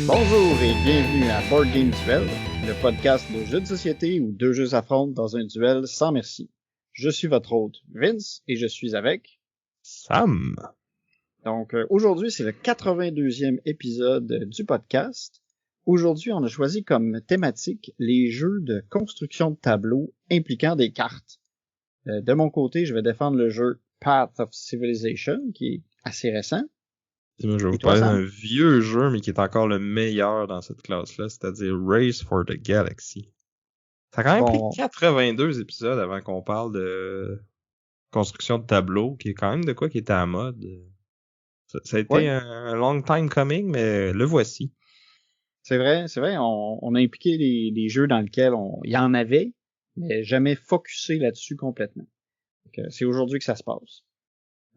Bonjour et bienvenue à Board Game Duel, le podcast de jeux de société où deux jeux s'affrontent dans un duel sans merci. Je suis votre hôte Vince et je suis avec Sam. Donc aujourd'hui c'est le 82e épisode du podcast. Aujourd'hui on a choisi comme thématique les jeux de construction de tableaux impliquant des cartes. De mon côté je vais défendre le jeu Path of Civilization qui est assez récent. Moi, je vais vous parler d'un vieux jeu, mais qui est encore le meilleur dans cette classe-là, c'est-à-dire Race for the Galaxy. Ça a quand même pris 82 épisodes avant qu'on parle de construction de tableau, qui est quand même de quoi qui était à la mode. Ça a été un long time coming, mais le voici. C'est vrai, on a impliqué les jeux dans lesquels il y en avait, mais jamais focusé là-dessus complètement. Donc, c'est aujourd'hui que ça se passe.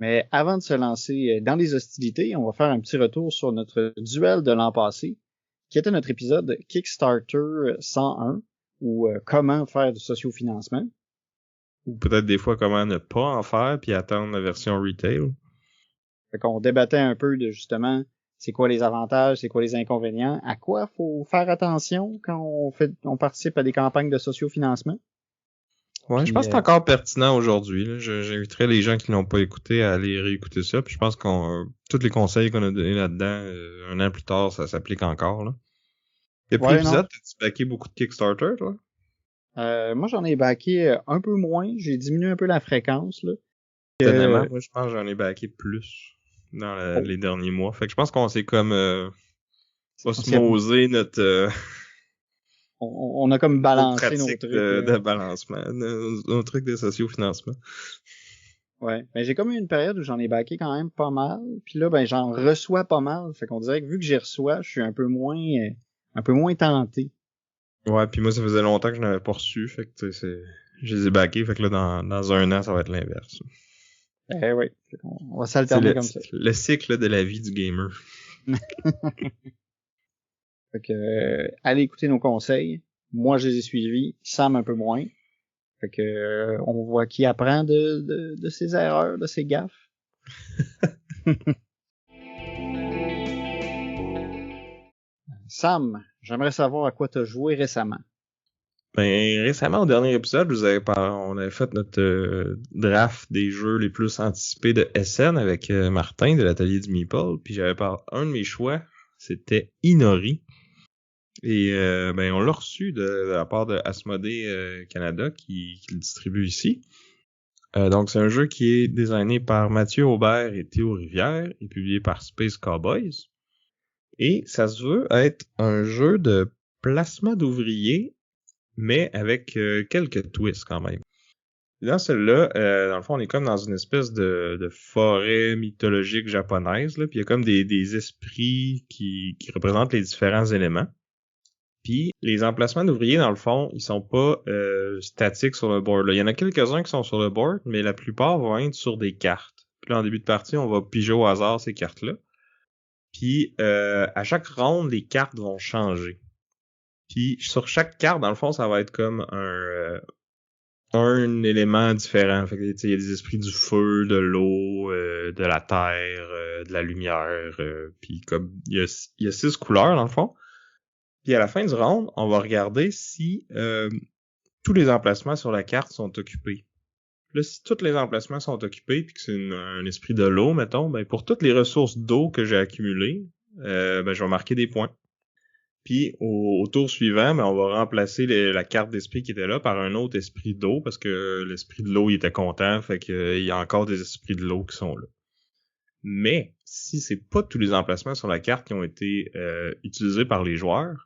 Mais avant de se lancer dans les hostilités, on va faire un petit retour sur notre duel de l'an passé, qui était notre épisode Kickstarter 101, ou comment faire du sociofinancement. Ou peut-être des fois comment ne pas en faire, puis attendre la version retail. Fait qu'on débattait un peu de justement, c'est quoi les avantages, c'est quoi les inconvénients, à quoi faut faire attention quand on participe à des campagnes de sociofinancement. Ouais, je pense que c'est encore pertinent aujourd'hui. J'inviterais les gens qui l'ont pas écouté à aller réécouter ça. Puis je pense qu'on tous les conseils qu'on a donnés là-dedans, un an plus tard, ça s'applique encore. Là. Depuis l'épisode, t'as-tu backé beaucoup de Kickstarter, toi? Moi, j'en ai backé un peu moins. J'ai diminué un peu la fréquence. Là. Étonnamment, moi, je pense que j'en ai backé plus dans les derniers mois. Fait que je pense qu'on s'est comme osmosé notre... On a comme balancé nos trucs de balancement, nos trucs de sociofinancement. Ouais, mais j'ai comme eu une période où j'en ai backé quand même pas mal, puis là ben j'en reçois pas mal, fait qu'on dirait que vu que j'y reçois, je suis un peu moins tenté. Ouais, puis moi ça faisait longtemps que je n'avais pas reçu, fait que tu sais je les ai backés, fait que là dans un an ça va être l'inverse. Oui, on va s'alterner comme ça. Le cycle de la vie du gamer. Fait que allez écouter nos conseils. Moi, je les ai suivis. Sam un peu moins. Fait que on voit qui apprend de ses erreurs, de ses gaffes. Sam, j'aimerais savoir à quoi t'as joué récemment. Ben récemment, au dernier épisode, on avait fait notre draft des jeux les plus anticipés de SN avec Martin de l'atelier du Meeple. Puis un de mes choix, c'était Inori. Et ben on l'a reçu de la part de Asmodée Canada qui le distribue ici. Donc c'est un jeu qui est designé par Mathieu Aubert et Théo Rivière et publié par Space Cowboys. Et ça se veut être un jeu de placement d'ouvriers, mais avec quelques twists quand même. Dans celui-là, dans le fond, on est comme dans une espèce de forêt mythologique japonaise, là, puis il y a comme des esprits qui représentent les différents éléments. Puis les emplacements d'ouvriers, dans le fond, ils sont pas statiques sur le board. Là. Il y en a quelques-uns qui sont sur le board, mais la plupart vont être sur des cartes. Puis là, en début de partie, on va piger au hasard ces cartes-là. Puis à chaque ronde, les cartes vont changer. Puis sur chaque carte, dans le fond, ça va être comme un élément différent. Fait que, il y a des esprits du feu, de l'eau, de la terre, de la lumière. Puis comme il y a 6 couleurs, dans le fond. Puis à la fin du round, on va regarder si tous les emplacements sur la carte sont occupés. Là, si tous les emplacements sont occupés puis que c'est un esprit de l'eau, mettons, ben pour toutes les ressources d'eau que j'ai accumulées, ben je vais marquer des points. Puis au tour suivant, ben on va remplacer la carte d'esprit qui était là par un autre esprit d'eau parce que l'esprit de l'eau il était content, fait que il y a encore des esprits de l'eau qui sont là. Mais si c'est pas tous les emplacements sur la carte qui ont été utilisés par les joueurs,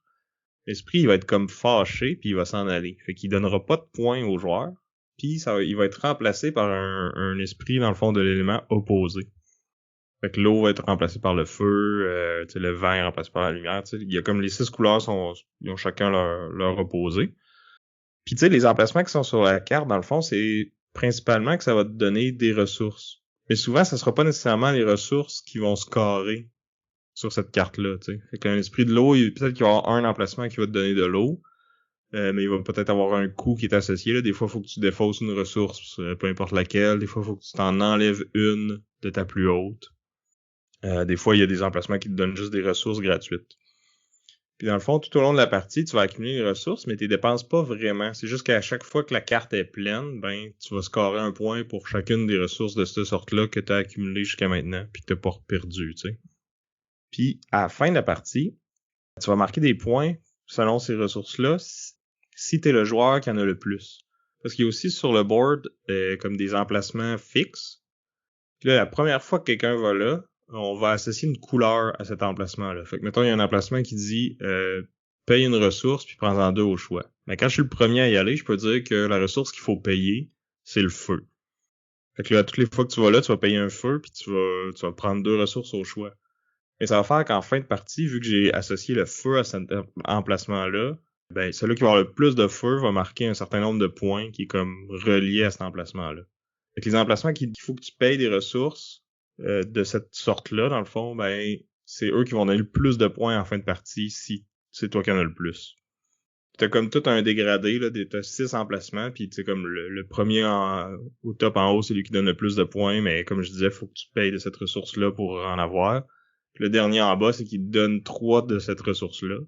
l'esprit, il va être comme fâché, puis il va s'en aller. Fait qu'il donnera pas de points aux joueurs, puis il va être remplacé par un esprit, dans le fond, de l'élément opposé. Fait que l'eau va être remplacée par le feu, le vent est remplacé par la lumière. Il y a comme les 6 couleurs, ils ont chacun leur opposé. Puis tu sais, les emplacements qui sont sur la carte, dans le fond, c'est principalement que ça va te donner des ressources. Mais souvent, ça sera pas nécessairement les ressources qui vont scorer sur cette carte-là, tu sais. Fait qu'un esprit de l'eau, peut-être qu'il va y avoir un emplacement qui va te donner de l'eau, mais il va peut-être avoir un coût qui est associé, là. Des fois, il faut que tu défausses une ressource, peu importe laquelle. Des fois, il faut que tu t'en enlèves une de ta plus haute. Des fois, il y a des emplacements qui te donnent juste des ressources gratuites. Puis dans le fond, tout au long de la partie, tu vas accumuler les ressources, mais tu les dépenses pas vraiment. C'est juste qu'à chaque fois que la carte est pleine, ben tu vas scorer un point pour chacune des ressources de cette sorte-là que tu as accumulées jusqu'à maintenant, puis que tu n'as pas perdu, tu sais. Puis à la fin de la partie, tu vas marquer des points selon ces ressources-là si tu es le joueur qui en a le plus. Parce qu'il y a aussi sur le board comme des emplacements fixes. Puis là, la première fois que quelqu'un va là, on va associer une couleur à cet emplacement-là. Fait que, mettons, il y a un emplacement qui dit paye une ressource puis prends-en 2 au choix. Mais quand je suis le premier à y aller, je peux dire que la ressource qu'il faut payer, c'est le feu. Fait que là, toutes les fois que tu vas là, tu vas payer un feu puis tu vas prendre 2 ressources au choix. Mais ça va faire qu'en fin de partie, vu que j'ai associé le feu à cet emplacement-là, ben celui qui va avoir le plus de feu va marquer un certain nombre de points qui est comme relié à cet emplacement-là. Fait que les emplacements qu'il faut que tu payes des ressources de cette sorte-là, dans le fond, ben c'est eux qui vont donner le plus de points en fin de partie si c'est toi qui en as le plus. T'as comme tout un dégradé, là, t'as 6 emplacements, puis c'est comme le premier au top en haut, c'est lui qui donne le plus de points, mais comme je disais, faut que tu payes de cette ressource-là pour en avoir. Puis le dernier en bas, c'est qu'il te donne 3 de cette ressource-là,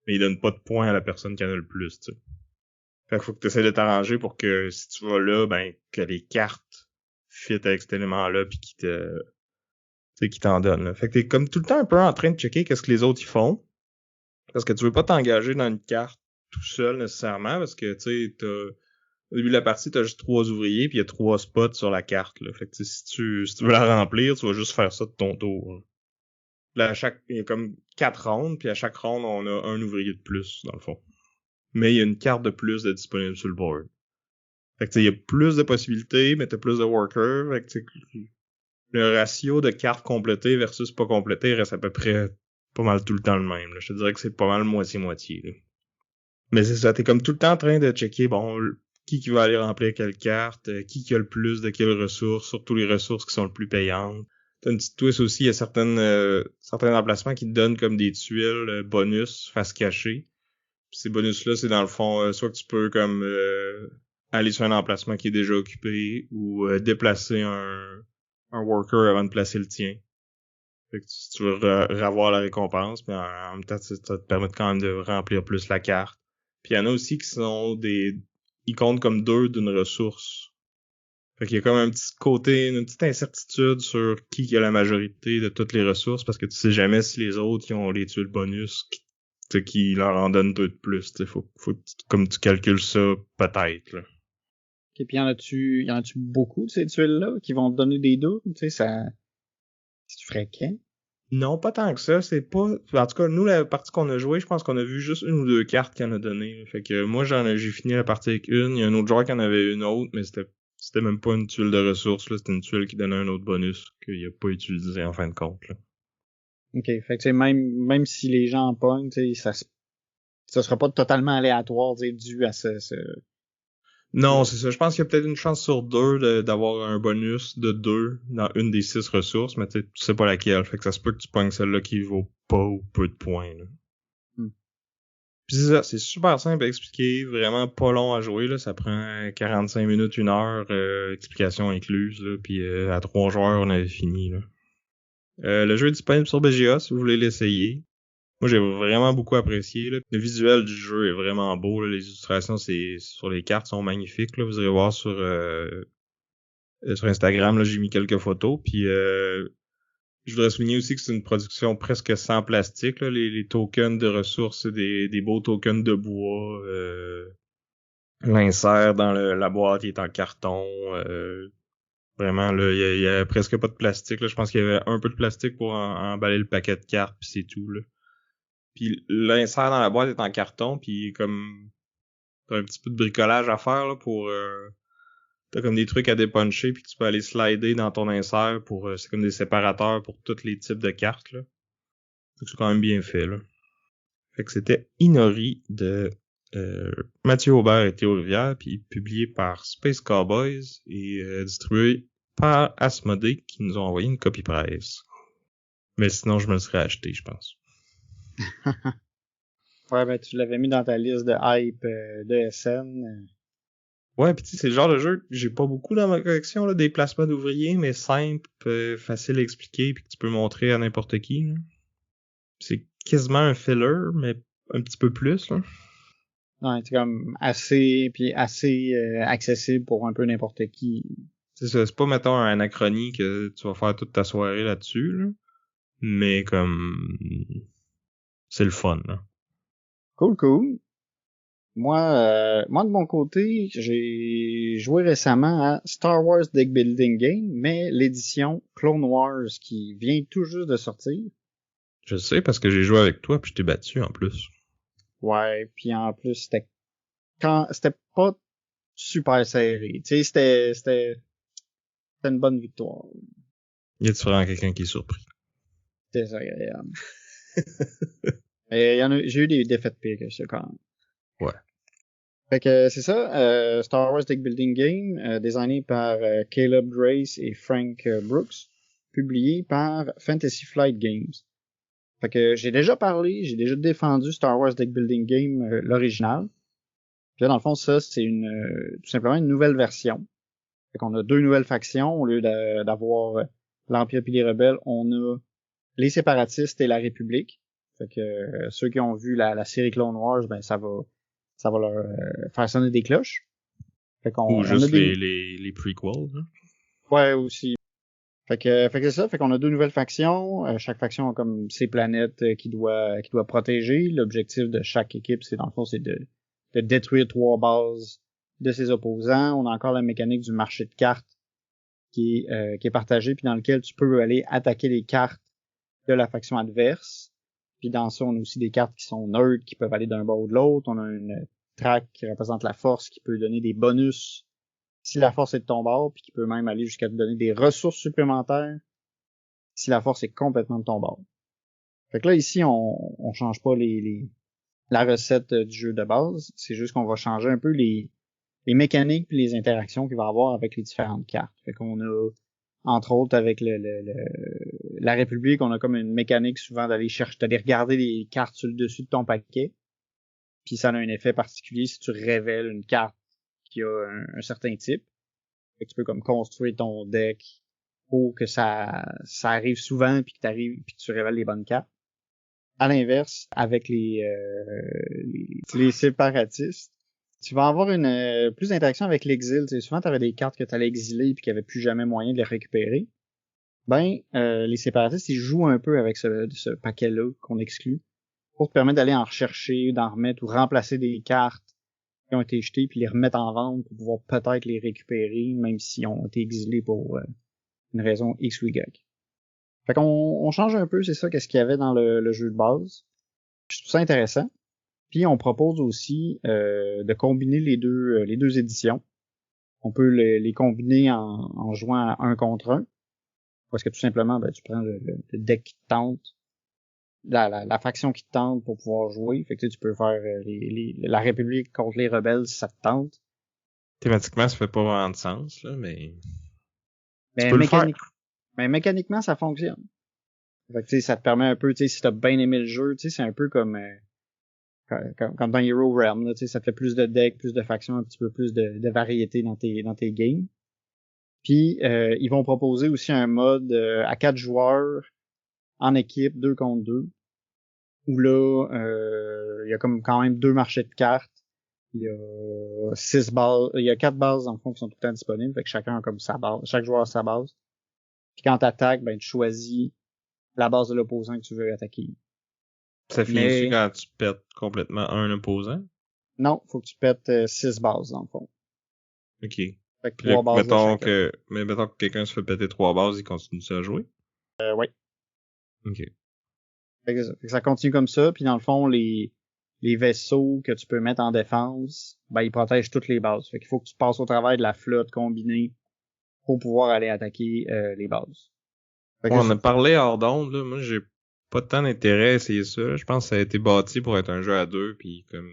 mais il donne pas de points à la personne qui en a le plus, tu sais. Fait qu'il faut que tu essaies de t'arranger pour que si tu vas là, ben que les cartes fit avec cet élément-là puis qui t'en donnent. Là. Fait que t'es comme tout le temps un peu en train de checker qu'est-ce que les autres y font. Parce que tu veux pas t'engager dans une carte tout seul nécessairement, parce que tu sais, au début de la partie, t'as juste 3 ouvriers puis il y a 3 spots sur la carte. Là. Fait que si tu veux la remplir, tu vas juste faire ça de ton tour. Là. Là, il y a comme 4 rondes, puis à chaque ronde, on a un ouvrier de plus, dans le fond. Mais il y a une carte de plus de disponible sur le board. Fait que il y a plus de possibilités, mais t'as plus de workers. Fait que le ratio de cartes complétées versus pas complétées reste à peu près pas mal tout le temps le même. Là. Je te dirais que c'est pas mal moitié-moitié. Là. Mais c'est ça, t'es comme tout le temps en train de checker, bon, qui va aller remplir quelle carte, qui a le plus de quelles ressources, surtout les ressources qui sont le plus payantes. T'as une petite twist aussi, il y a certains emplacements qui te donnent comme des tuiles bonus face cachée. Puis ces bonus-là, c'est dans le fond, soit que tu peux comme aller sur un emplacement qui est déjà occupé ou déplacer un worker avant de placer le tien. Fait que si tu veux revoir la récompense, mais en même temps, ça te permet quand même de remplir plus la carte. Puis il y en a aussi qui sont ils comptent comme 2 d'une ressource. Fait qu'il y a comme un petit côté, une petite incertitude sur qui a la majorité de toutes les ressources, parce que tu sais jamais si les autres qui ont les tuiles bonus qui leur en donnent 2 de plus. Faut comme tu calcules ça, peut-être. Là. Et puis y en a-tu beaucoup de ces tuiles-là qui vont te donner des doubles? Tu sais, c'est fréquent? Non, pas tant que ça. C'est pas. En tout cas, nous, la partie qu'on a jouée, je pense qu'on a vu juste 1 ou 2 cartes qu'il en a donné. Fait que moi, j'ai fini la partie avec une. Il y a un autre joueur qui en avait une autre, mais c'était même pas une tuile de ressources, là. C'était une tuile qui donnait un autre bonus qu'il a pas utilisé en fin de compte. Là. OK. Fait que c'est même si les gens en pognent, tu sais, ça sera pas totalement aléatoire, tu sais, dû à ce... Non, c'est ça. Je pense qu'il y a peut-être une chance sur 2 d'avoir un bonus de 2 dans une des 6 ressources, mais tu sais pas laquelle. Fait que ça se peut que tu pognes celle-là qui vaut pas ou peu de points. Là. Puis c'est ça, c'est super simple à expliquer, vraiment pas long à jouer. Là. Ça prend 45 minutes, 1 heure, explication incluse. Là, puis à 3 joueurs, on avait fini. Là. Le jeu est disponible sur BGA si vous voulez l'essayer. Moi, j'ai vraiment beaucoup apprécié. Là. Le visuel du jeu est vraiment beau. Là. Les illustrations sur les cartes sont magnifiques. Là. Vous irez voir sur Instagram. Là, j'ai mis quelques photos. Puis je voudrais souligner aussi que c'est une production presque sans plastique. Là. Les tokens de ressources, c'est des beaux tokens de bois. L'insert dans la boîte, il est en carton. Vraiment, là, il y a presque pas de plastique. Là. Je pense qu'il y avait un peu de plastique pour emballer le paquet de cartes, puis c'est tout. Là. Puis l'insert dans la boîte est en carton, puis comme t'as un petit peu de bricolage à faire là pour t'as comme des trucs à dépuncher puis que tu peux aller slider dans ton insert pour c'est comme des séparateurs pour tous les types de cartes là. Donc c'est quand même bien fait là. Fait que c'était Inori de Mathieu Aubert et Théo Rivière, puis publié par Space Cowboys et distribué par Asmodée qui nous ont envoyé une copie presse. Mais sinon, je me le serais acheté, je pense. Ouais, ben tu l'avais mis dans ta liste de hype de SN. Ouais, pis tu sais, c'est le genre de jeu que j'ai pas beaucoup dans ma collection, là, des placements d'ouvriers, mais simple, facile à expliquer, puis que tu peux montrer à n'importe qui. Là. C'est quasiment un filler, mais un petit peu plus, là. Ouais, c'est comme assez accessible pour un peu n'importe qui. C'est ça, c'est pas, mettons, un anachronie que tu vas faire toute ta soirée là-dessus, là. Mais comme... c'est le fun, là. Cool. Moi de mon côté, j'ai joué récemment à Star Wars Deck Building Game, mais l'édition Clone Wars qui vient tout juste de sortir. Je sais, parce que j'ai joué avec toi, puis je t'ai battu, en plus. Ouais, puis en plus, c'était pas super serré. Tu sais, c'était une bonne victoire. Y a-tu vraiment quelqu'un qui est surpris? C'était désagréable. Mais j'ai eu des défaites pires que ça quand même. Ouais. Fait que c'est ça, Star Wars Deck Building Game, designé par Caleb Grace et Frank Brooks, publié par Fantasy Flight Games. Fait que j'ai déjà défendu Star Wars Deck Building Game, l'original. Puis là, dans le fond, ça, c'est tout simplement une nouvelle version. Fait qu'on a deux nouvelles factions, au lieu d'avoir l'Empire puis les Rebelles, on a les séparatistes et la République. Fait que ceux qui ont vu la série Clone Wars, ben ça va leur faire sonner des cloches. Fait qu'on Ou juste on a les prequels, hein? Ouais, aussi. Fait que c'est ça, fait qu'on a deux nouvelles factions. Chaque faction a comme ses planètes qui doit protéger. L'objectif de chaque équipe, c'est dans le fond, c'est de détruire 3 bases de ses opposants. On a encore la mécanique du marché de cartes qui est partagée, puis dans lequel tu peux aller attaquer les cartes de la faction adverse. Puis dans ça, on a aussi des cartes qui sont neutres, qui peuvent aller d'un bord ou de l'autre. On a une track qui représente la force, qui peut donner des bonus si la force est de ton bord, puis qui peut même aller jusqu'à te donner des ressources supplémentaires si la force est complètement de ton bord. Fait que là, ici, on change pas la recette du jeu de base. C'est juste qu'on va changer un peu les mécaniques puis les interactions qu'il va y avoir avec les différentes cartes. Fait qu'on a, entre autres, avec la République, on a comme une mécanique souvent d'aller regarder les cartes sur le dessus de ton paquet. Puis ça a un effet particulier si tu révèles une carte qui a un certain type. Fait que tu peux comme construire ton deck pour que ça arrive souvent puis que tu révèles les bonnes cartes. À l'inverse, avec les séparatistes, tu vas avoir plus d'interaction avec l'exil. Tu sais, souvent, tu avais des cartes que tu allais exiler puis qu'il n'y avait plus jamais moyen de les récupérer. Ben, les séparatistes, ils jouent un peu avec ce paquet-là qu'on exclut pour te permettre d'aller en rechercher, d'en remettre ou remplacer des cartes qui ont été jetées puis les remettre en vente pour pouvoir peut-être les récupérer, même si ont été exilés pour une raison X ou Y. Fait qu'on change un peu, c'est ça, qu'est-ce qu'il y avait dans le jeu de base. Je trouve ça intéressant. Puis on propose aussi de combiner les deux éditions. On peut les combiner en jouant à un contre un. Parce que tout simplement, ben, tu prends le deck qui te tente, la faction qui te tente pour pouvoir jouer. Fait que tu peux faire la République contre les rebelles si ça te tente. Thématiquement, ça fait pas vraiment de sens, là, mais... Mais tu peux le faire. Mais mécaniquement, ça fonctionne. Fait que, ça te permet un peu, si t'as bien aimé le jeu, c'est un peu comme dans Hero Realm, là, ça te fait plus de decks, plus de factions, un petit peu plus de variété dans tes games. Puis ils vont proposer aussi un mode à 4 joueurs en équipe, 2 contre 2, où là, il y a comme quand même 2 marchés de cartes. Il y a 6 bases, il y a 4 bases dans le fond qui sont tout le temps disponibles, fait que chacun a comme sa base, chaque joueur a sa base. Puis quand t'attaques, ben tu choisis la base de l'opposant que tu veux attaquer. Ça finit-tu quand tu pètes complètement un opposant? Non, faut que tu pètes 6 bases dans le fond. Ok. Fait que 3 bases mettons que quelqu'un se fait péter 3 bases, il continue à jouer? Oui. Ok. Fait que ça continue comme ça, puis dans le fond, les vaisseaux que tu peux mettre en défense, ben ils protègent toutes les bases. Fait qu'il faut que tu passes au travers de la flotte combinée pour pouvoir aller attaquer les bases. On a parlé hors d'onde, là. Moi, j'ai pas tant d'intérêt à essayer ça. Je pense que ça a été bâti pour être un jeu à deux, puis comme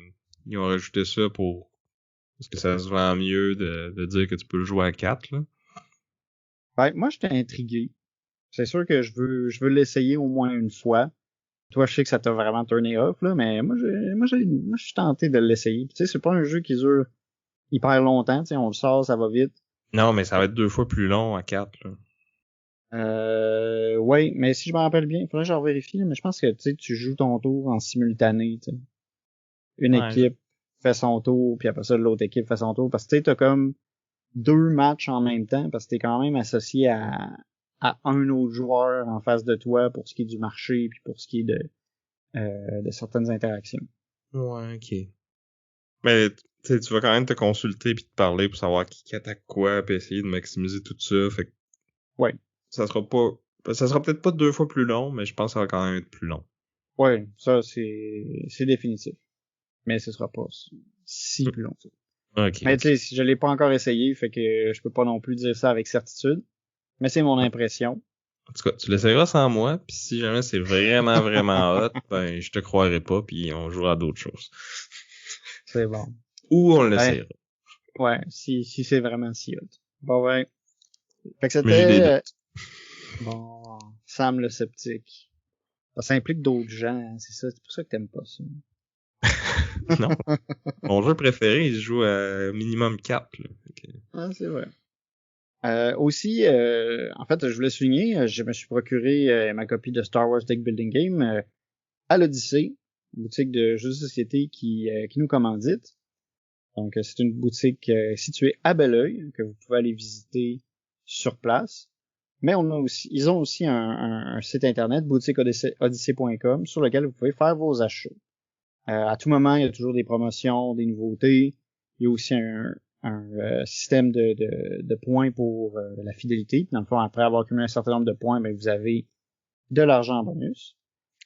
ils ont rajouté ça parce que ça se vend mieux de dire que tu peux le jouer à 4, là. Ouais, moi, j'étais intrigué. C'est sûr que je veux l'essayer au moins une fois. Toi, je sais que ça t'a vraiment turné off, là, mais moi, je suis tenté de l'essayer. Tu sais, c'est pas un jeu qui dure hyper longtemps, tu sais, on le sort, ça va vite. Non, mais ça va être 2 fois plus long à 4, là. Ouais, mais si je me rappelle bien, il faudrait que je revérifie, mais je pense que, tu sais, tu joues ton tour en simultané, tu sais. Une Ouais, équipe fait son tour, puis après ça, l'autre équipe fait son tour, parce que tu sais, t'as comme 2 matchs en même temps, parce que t'es quand même associé à un autre joueur en face de toi pour ce qui est du marché, puis pour ce qui est de certaines interactions. ouais, ok. Mais tu sais, tu vas quand même te consulter puis te parler pour savoir qui attaque quoi, puis essayer de maximiser tout ça. Fait que Ouais, ça sera peut-être pas 2 fois plus long, mais je pense que ça va quand même être plus long. ouais, ça c'est définitif. Mais ce sera pas si plus long que ça. Ok, Mais tu ok. sais, si je l'ai pas encore essayé, fait que je peux pas non plus dire ça avec certitude. Mais c'est mon impression. En tout cas, tu l'essayeras sans moi, puis si jamais c'est vraiment, vraiment hot, ben je te croirai pas, puis on jouera à d'autres choses. C'est bon. Ou on Ben, l'essayera. ouais, si c'est vraiment si hot. Bon, ouais. Fait que Mais j'ai des c'était, doutes. bon, Sam le sceptique. Ça implique d'autres gens, hein, c'est ça. C'est pour ça que t'aimes pas ça. Non. Mon jeu préféré, il se joue à minimum 4, là. Fait que- Ah, c'est vrai. Aussi, en fait, je voulais souligner, je me suis procuré ma copie de Star Wars Deck Building Game à l'Odyssée, une boutique de jeux de société qui nous commandite. Donc, c'est une boutique située à Belleuil que vous pouvez aller visiter sur place. Mais ils ont aussi un site internet, boutiqueodyssée.com, sur lequel vous pouvez faire vos achats. À tout moment, il y a toujours des promotions, des nouveautés. Il y a aussi un système de points pour la fidélité. Dans le fond, après avoir cumulé un certain nombre de points, ben, vous avez de l'argent en bonus.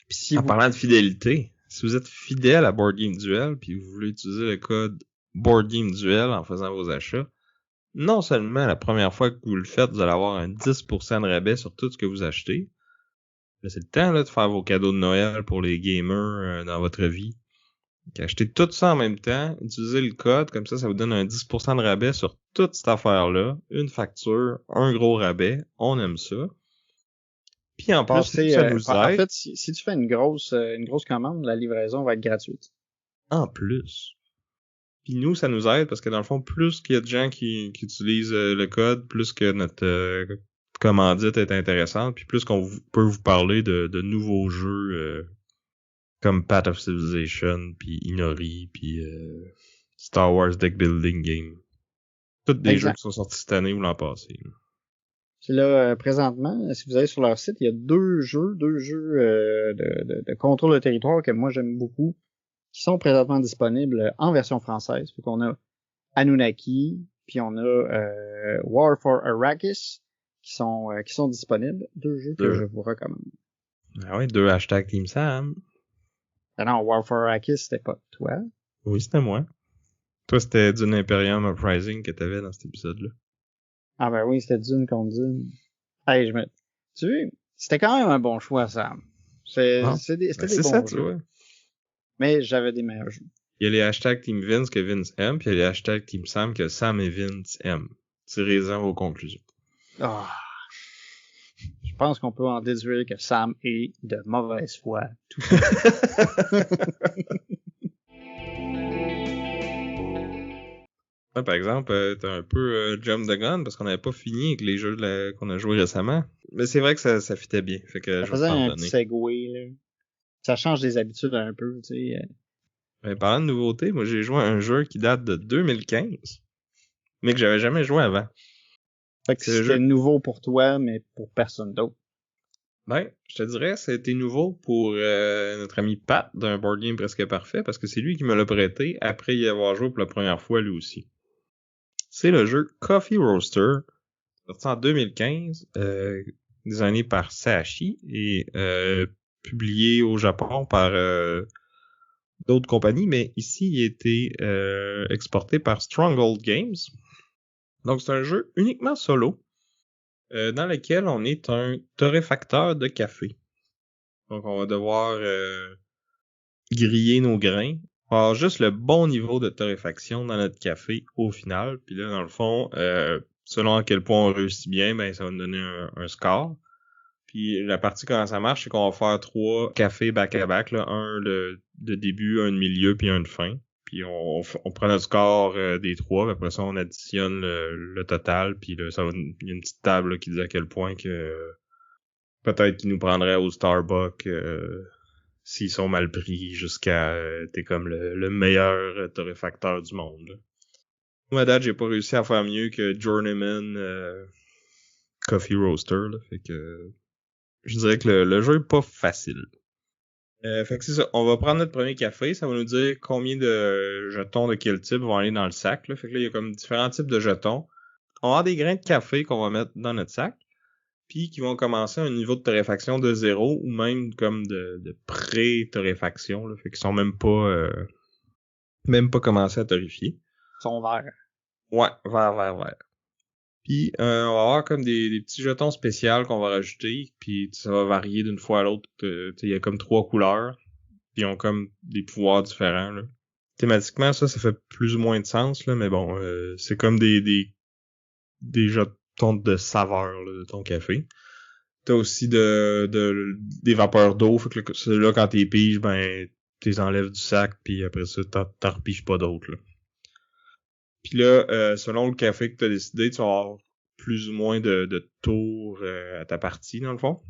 Puis si En vous... parlant de fidélité, si vous êtes fidèle à Board Game Duel, puis vous voulez utiliser le code Board Game Duel en faisant vos achats, non seulement la première fois que vous le faites, vous allez avoir un 10% de rabais sur tout ce que vous achetez. Là, c'est le temps là, de faire vos cadeaux de Noël pour les gamers dans votre vie. Donc, achetez tout ça en même temps, utilisez le code, comme ça vous donne un 10% de rabais sur toute cette affaire-là, une facture, un gros rabais, on aime ça. Puis en plus, nous, ça nous en aide, fait, si tu fais une grosse commande, la livraison va être gratuite. en plus. Puis nous, ça nous aide parce que dans le fond, plus qu'il y a de gens qui utilisent le code, plus que notre commandite est intéressante, puis plus qu'on peut vous parler de nouveaux jeux comme Path of Civilization, puis Inori, puis Star Wars Deck Building Game. Toutes des jeux Exact. qui sont sortis cette année ou l'an passé. Là. Puis là, présentement, si vous allez sur leur site, il y a deux jeux de contrôle de territoire que moi j'aime beaucoup, qui sont présentement disponibles en version française. Fait qu'on a Anunnaki, puis on a War for Arrakis, qui sont disponibles. Deux jeux que je Deux. vous recommande. Ah ouais, 2 hashtags Team Sam. Ah non, War for Arrakis, c'était pas toi. Oui, c'était moi. Toi, c'était Dune Imperium Uprising que t'avais dans cet épisode-là. Ah ben oui, c'était Dune contre Dune. Hey, tu vois, c'était quand même un bon choix, Sam. Non? C'était Ben, des c'est ça, bons tu jeux. vois. Mais j'avais des meilleurs jeux. Il y a les hashtags Team Vince que Vince aime, puis il y a les hashtags Team Sam que Sam et Vince aiment. Tirez-en vos conclusions. Ah, je pense qu'on peut en déduire que Sam est de mauvaise foi. Tout ça. Ouais, par exemple, t'as un peu jump the gun parce qu'on n'avait pas fini avec les jeux qu'on a joués récemment. Mais c'est vrai que ça fitait bien, fait que Ça je vais te faisait un petit pardonner. segway, là. Ça change des habitudes un peu, tu sais. Mais parlant de nouveautés, moi j'ai joué à un jeu qui date de 2015, mais que j'avais jamais joué avant. Fait que C'est le c'était jeu. nouveau pour toi, mais pour personne d'autre. Ben, je te dirais, ça a été nouveau pour notre ami Pat d'un board game presque parfait parce que c'est lui qui me l'a prêté après y avoir joué pour la première fois lui aussi. C'est le jeu Coffee Roaster, sorti en 2015, designé par Sashi et publié au Japon par d'autres compagnies, mais ici il a été exporté par Stronghold Games. Donc c'est un jeu uniquement solo, dans lequel on est un torréfacteur de café. Donc on va devoir griller nos grains On va avoir juste le bon niveau de torréfaction dans notre café au final. Puis là, dans le fond, selon à quel point on réussit bien, ben ça va nous donner un score. Puis la partie comment ça marche, c'est qu'on va faire 3 cafés back-à-back, là, un de début, un de milieu, puis un de fin. Puis on prend notre score des 3, puis après ça, on additionne le total, puis là, il y a une petite table là, qui dit à quel point que peut-être qu'il nous prendrait au Starbucks s'ils sont mal pris jusqu'à t'es comme le meilleur torréfacteur du monde. Là. Moi, à date, j'ai pas réussi à faire mieux que Journeyman Coffee Roaster, là, fait que je dirais que le jeu est pas facile. Fait que c'est ça. On va prendre notre premier café. Ça va nous dire combien de jetons de quel type vont aller dans le sac. Là. Fait que là, il y a comme différents types de jetons. On va avoir des grains de café qu'on va mettre dans notre sac. Puis qui vont commencer à un niveau de torréfaction de 0 ou même comme de pré-torréfaction. Là. Fait qu'ils sont même pas commencés à torréfier. Ils sont verts. Ouais, vert. Puis on va avoir comme des petits jetons spéciaux qu'on va rajouter, puis ça va varier d'une fois à l'autre. Il y a comme 3 couleurs, puis ils ont comme des pouvoirs différents. Là. Thématiquement, ça fait plus ou moins de sens, là, mais bon, c'est comme des jetons de saveur là, de ton café. T'as aussi des vapeurs d'eau, fait que ceux-là, quand t'es piges, ben t'es enlèves du sac, puis après ça, t'en repiges pas d'autres. Là. Puis là, selon le café que tu as décidé, tu vas avoir plus ou moins de tours à ta partie, dans le fond.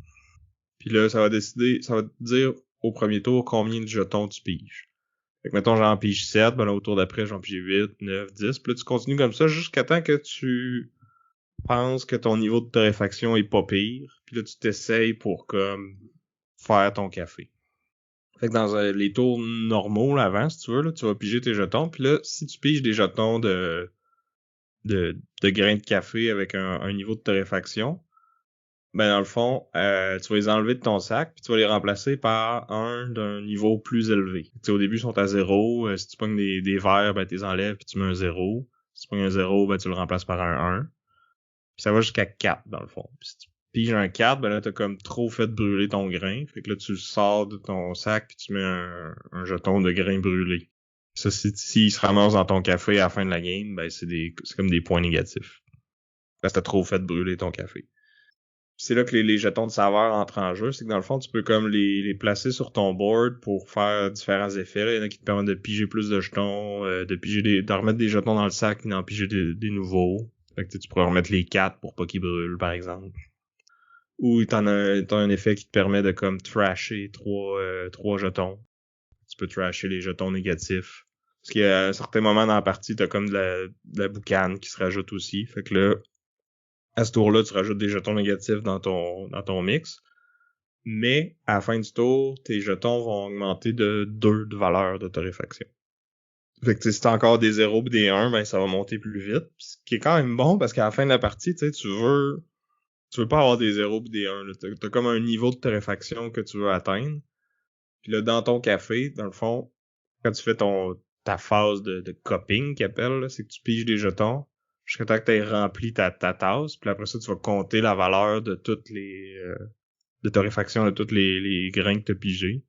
Puis là, ça va te dire au premier tour combien de jetons tu piges. Fait que mettons, j'en pige 7, ben là, au tour d'après, j'en pige 8, 9, 10. Puis là, tu continues comme ça jusqu'à temps que tu penses que ton niveau de torréfaction est pas pire. Puis là, tu t'essayes pour comme faire ton café. Fait que dans les tours normaux, là, avant, si tu veux, là, tu vas piger tes jetons. Puis là, si tu piges des jetons de grains de café avec un niveau de torréfaction, ben dans le fond, tu vas les enlever de ton sac, puis tu vas les remplacer par un d'un niveau plus élevé. T'sais, au début, ils sont à 0. Si tu pognes des verres, ben tu les enlèves, puis tu mets un 0. Si tu pognes un 0, ben tu le remplaces par un 1. Puis ça va jusqu'à 4, dans le fond. Puis si tu piges un 4, ben là, t'as comme trop fait brûler ton grain. Fait que là, tu le sors de ton sac, puis tu mets un jeton de grain brûlé. Ça, s'il se ramasse dans ton café à la fin de la game, ben c'est comme des points négatifs. Parce que t'as trop fait brûler ton café. C'est là que les jetons de saveur entrent en jeu. C'est que dans le fond, tu peux comme les placer sur ton board pour faire différents effets. Là. Il y en a qui te permettent de piger plus de jetons, de remettre des jetons dans le sac et d'en piger des nouveaux. Fait que tu pourrais remettre les 4 pour pas qu'ils brûlent, par exemple. Ou t'as un effet qui te permet de comme trasher 3 jetons. Tu peux trasher les jetons négatifs. Parce qu'à un certain moment dans la partie, t'as comme de la boucane qui se rajoute aussi. Fait que là, à ce tour-là, tu rajoutes des jetons négatifs dans ton mix. Mais, à la fin du tour, tes jetons vont augmenter de 2 de valeur de torréfaction. Fait que si t'as encore des 0 et des 1, ben ça va monter plus vite. Ce qui est quand même bon, parce qu'à la fin de la partie, tu veux pas avoir des 0 et des 1. Là. T'as comme un niveau de torréfaction que tu veux atteindre. Puis là, dans ton café, dans le fond, quand tu fais ta phase de cupping qu'ils appellent, là, c'est que tu piges des jetons jusqu'à temps que tu aies rempli ta tasse, puis après ça, tu vas compter la valeur de toutes les de torréfaction de tous les grains que tu as pigés.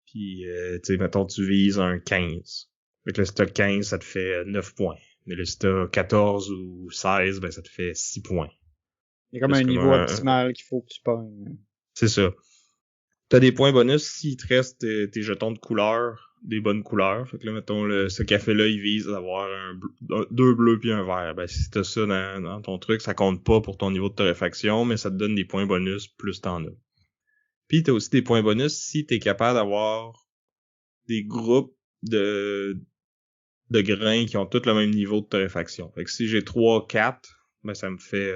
Puis, tu sais, mettons, tu vises un 15. Fait que là, si t'as 15, ça te fait 9 points. Mais là, si t'as 14 ou 16, ben ça te fait 6 points. Il y a comme un niveau optimal qu'il faut que tu pognes. C'est ça. T'as des points bonus s'il te reste tes jetons de couleur, des bonnes couleurs. Fait que là, mettons, ce café-là, il vise à avoir 2 bleus puis un vert. Ben, si t'as ça dans ton truc, ça compte pas pour ton niveau de torréfaction, mais ça te donne des points bonus plus t'en as. Puis t'as aussi des points bonus si t'es capable d'avoir des groupes de grains qui ont tous le même niveau de torréfaction. Fait que si j'ai 3-4, ben ça me fait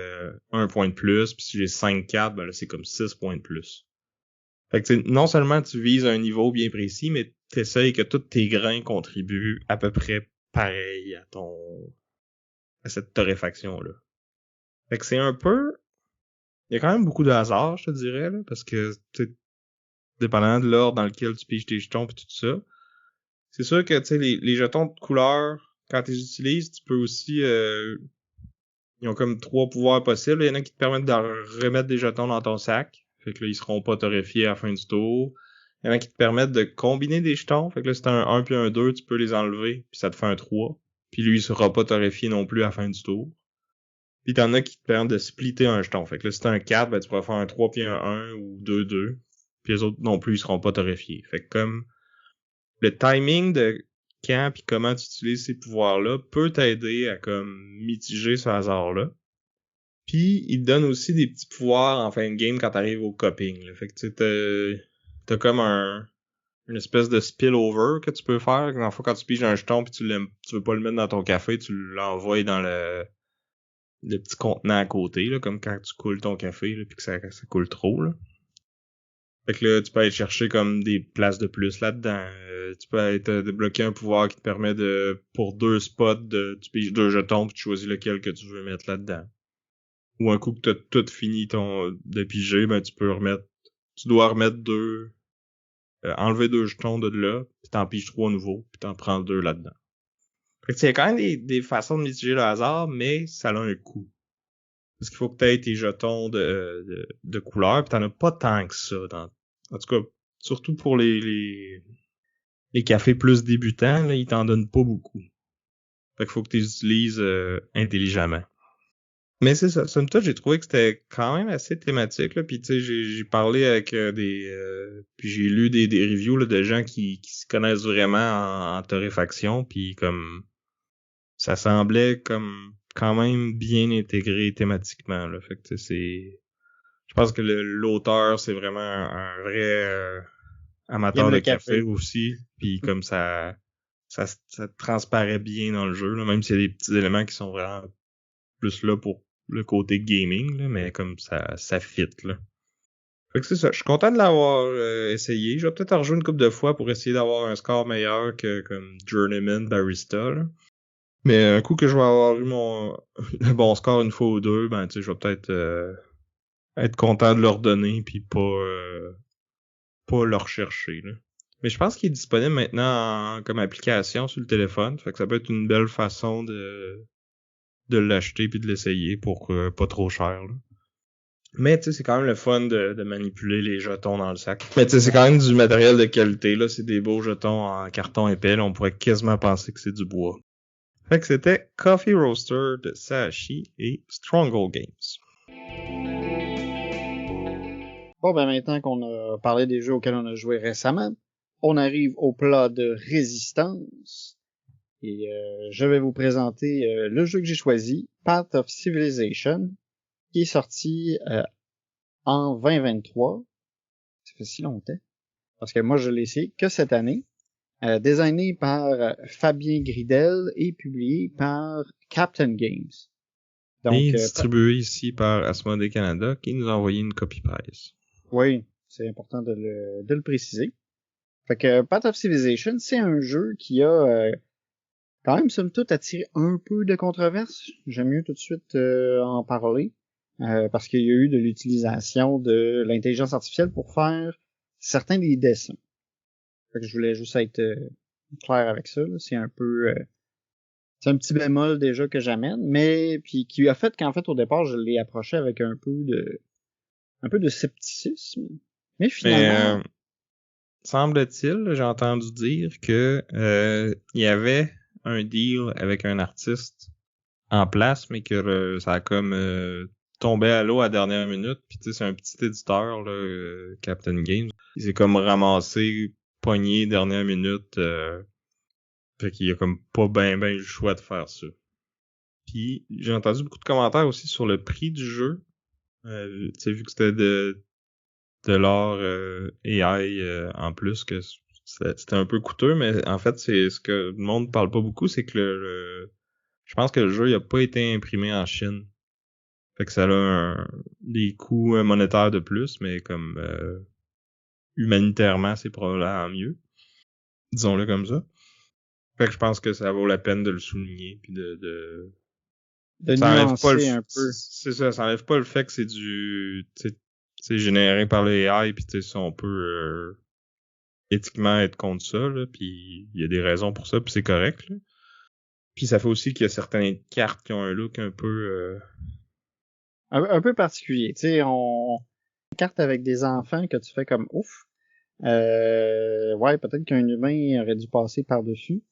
1 point de plus. Puis si j'ai 5-4, ben là, c'est comme 6 points de plus. Fait que non seulement tu vises un niveau bien précis, mais t'essayes que tous tes grains contribuent à peu près pareil à cette torréfaction-là. Fait que c'est un peu... Il y a quand même beaucoup de hasard, je te dirais, là, parce que, dépendant de l'ordre dans lequel tu piges tes jetons et tout ça, c'est sûr que, tu sais, les jetons de couleur, quand tu les utilises, tu peux aussi... ils ont comme 3 pouvoirs possibles. Il y en a qui te permettent de remettre des jetons dans ton sac. Fait que là, ils seront pas torréfiés à la fin du tour. Il y en a qui te permettent de combiner des jetons. Fait que là, si t'as un 1 puis un 2, tu peux les enlever, puis ça te fait un 3. Puis lui, il sera pas torréfié non plus à la fin du tour. Puis t'en as qui te permettent de splitter un jeton. Fait que là, si t'as un 4, ben tu pourras faire un 3 puis un 1 ou 2-2. Puis les autres non plus, ils seront pas torréfiés. Fait que comme le timing de quand puis comment tu utilises ces pouvoirs-là peut t'aider à comme mitiger ce hasard-là. Puis il te donne aussi des petits pouvoirs en fin de game quand t'arrives au coping. Là. Fait que tu sais, t'as comme une espèce de spillover que tu peux faire. Dans le fond, quand tu piges un jeton puis tu veux pas le mettre dans ton café, tu l'envoies dans le petit contenant à côté, là, comme quand tu coules ton café là, puis que ça coule trop. Là. Fait que là, tu peux aller chercher comme des places de plus là-dedans. Tu peux aller te débloquer un pouvoir qui te permet de, pour 2 spots, tu piges 2 jetons puis tu choisis lequel que tu veux mettre là-dedans. Ou un coup que t'as tout fini de piger, ben tu dois remettre enlever 2 jetons de là, puis t'en piges 3 nouveaux, puis t'en prends 2 là-dedans. Fait que c'est quand même des façons de mitiger le hasard, mais ça a un coût. Parce qu'il faut que t'aies tes jetons de couleur, pis t'en as pas tant que ça. En tout cas, surtout pour les cafés plus débutants, là, ils t'en donnent pas beaucoup. Fait qu'il faut que tu les utilises intelligemment. Mais c'est ça, somme toute, j'ai trouvé que c'était quand même assez thématique, là, puis tu sais, j'ai parlé avec puis j'ai lu des reviews là, de gens qui se connaissent vraiment en torréfaction, puis comme ça semblait comme quand même bien intégré thématiquement, là, fait que tu sais, je pense que l'auteur, c'est vraiment un vrai Il aime amateur le de café café. aussi, puis comme ça transparaît bien dans le jeu, là, même s'il y a des petits éléments qui sont vraiment plus là pour le côté gaming, là, mais comme ça fit, là. Fait que c'est ça, je suis content de l'avoir essayé. Je vais peut-être en rejouer une couple de fois pour essayer d'avoir un score meilleur que comme Journeyman Barista, là. Mais un coup que je vais avoir eu le bon score une fois ou deux, ben tu sais, je vais peut-être être content de leur donner puis pas le rechercher, là. Mais je pense qu'il est disponible maintenant comme application sur le téléphone. Fait que ça peut être une belle façon de l'acheter puis de l'essayer pour pas trop cher, là. Mais tu sais, c'est quand même le fun de manipuler les jetons dans le sac. Mais tu sais, c'est quand même du matériel de qualité, là. C'est des beaux jetons en carton épais, là. On pourrait quasiment penser que c'est du bois. Fait que c'était Coffee Roaster de Sahashi et Stronghold Games. Bon, ben maintenant qu'on a parlé des jeux auxquels on a joué récemment, on arrive au plat de résistance. Et je vais vous présenter le jeu que j'ai choisi, Path of Civilization, qui est sorti en 2023. Ça fait si longtemps. Parce que moi, je l'ai essayé que cette année. Designé par Fabien Gridel et publié par Captain Games. Donc, Et distribué ici par Asmodee Canada, qui nous a envoyé une copie presse. Oui, c'est important de le préciser. Fait que Path of Civilization, c'est un jeu qui a quand même, somme toute, attiré un peu de controverse. J'aime mieux tout de suite en parler. Parce qu'il y a eu de l'utilisation de l'intelligence artificielle pour faire certains des dessins. Fait que je voulais juste être clair avec ça. Là. C'est un peu... c'est un petit bémol déjà que j'amène, mais puis qui a fait qu'en fait, au départ, je l'ai approché avec un peu de scepticisme. Mais finalement... Mais semble-t-il, j'ai entendu dire que il y avait un deal avec un artiste en place, mais que ça a comme tombé à l'eau à la dernière minute. Puis tu sais, c'est un petit éditeur, là, Captain Games. Il s'est comme ramassé, pogné dernière minute. Fait qu'il y a comme pas ben le choix de faire ça. Puis j'ai entendu beaucoup de commentaires aussi sur le prix du jeu. Tu sais, vu que c'était de l'art AI en plus, que c'était un peu coûteux, mais en fait, c'est ce que le monde parle pas beaucoup, c'est que je pense que le jeu il a pas été imprimé en Chine. Fait que ça a des coûts monétaires de plus, mais comme humanitairement, c'est probablement mieux. Disons-le comme ça. Fait que je pense que ça vaut la peine de le souligner puis de ça enlève pas nuancer un peu. c'est ça enlève pas le fait que c'est généré par les AI puis tu sais on peut éthiquement être contre ça là, puis il y a des raisons pour ça puis c'est correct là. Puis ça fait aussi qu'il y a certaines cartes qui ont un look un peu Un peu particulier. Tu sais, on carte avec des enfants que tu fais comme ouf. Ouais, peut-être qu'un humain aurait dû passer par-dessus.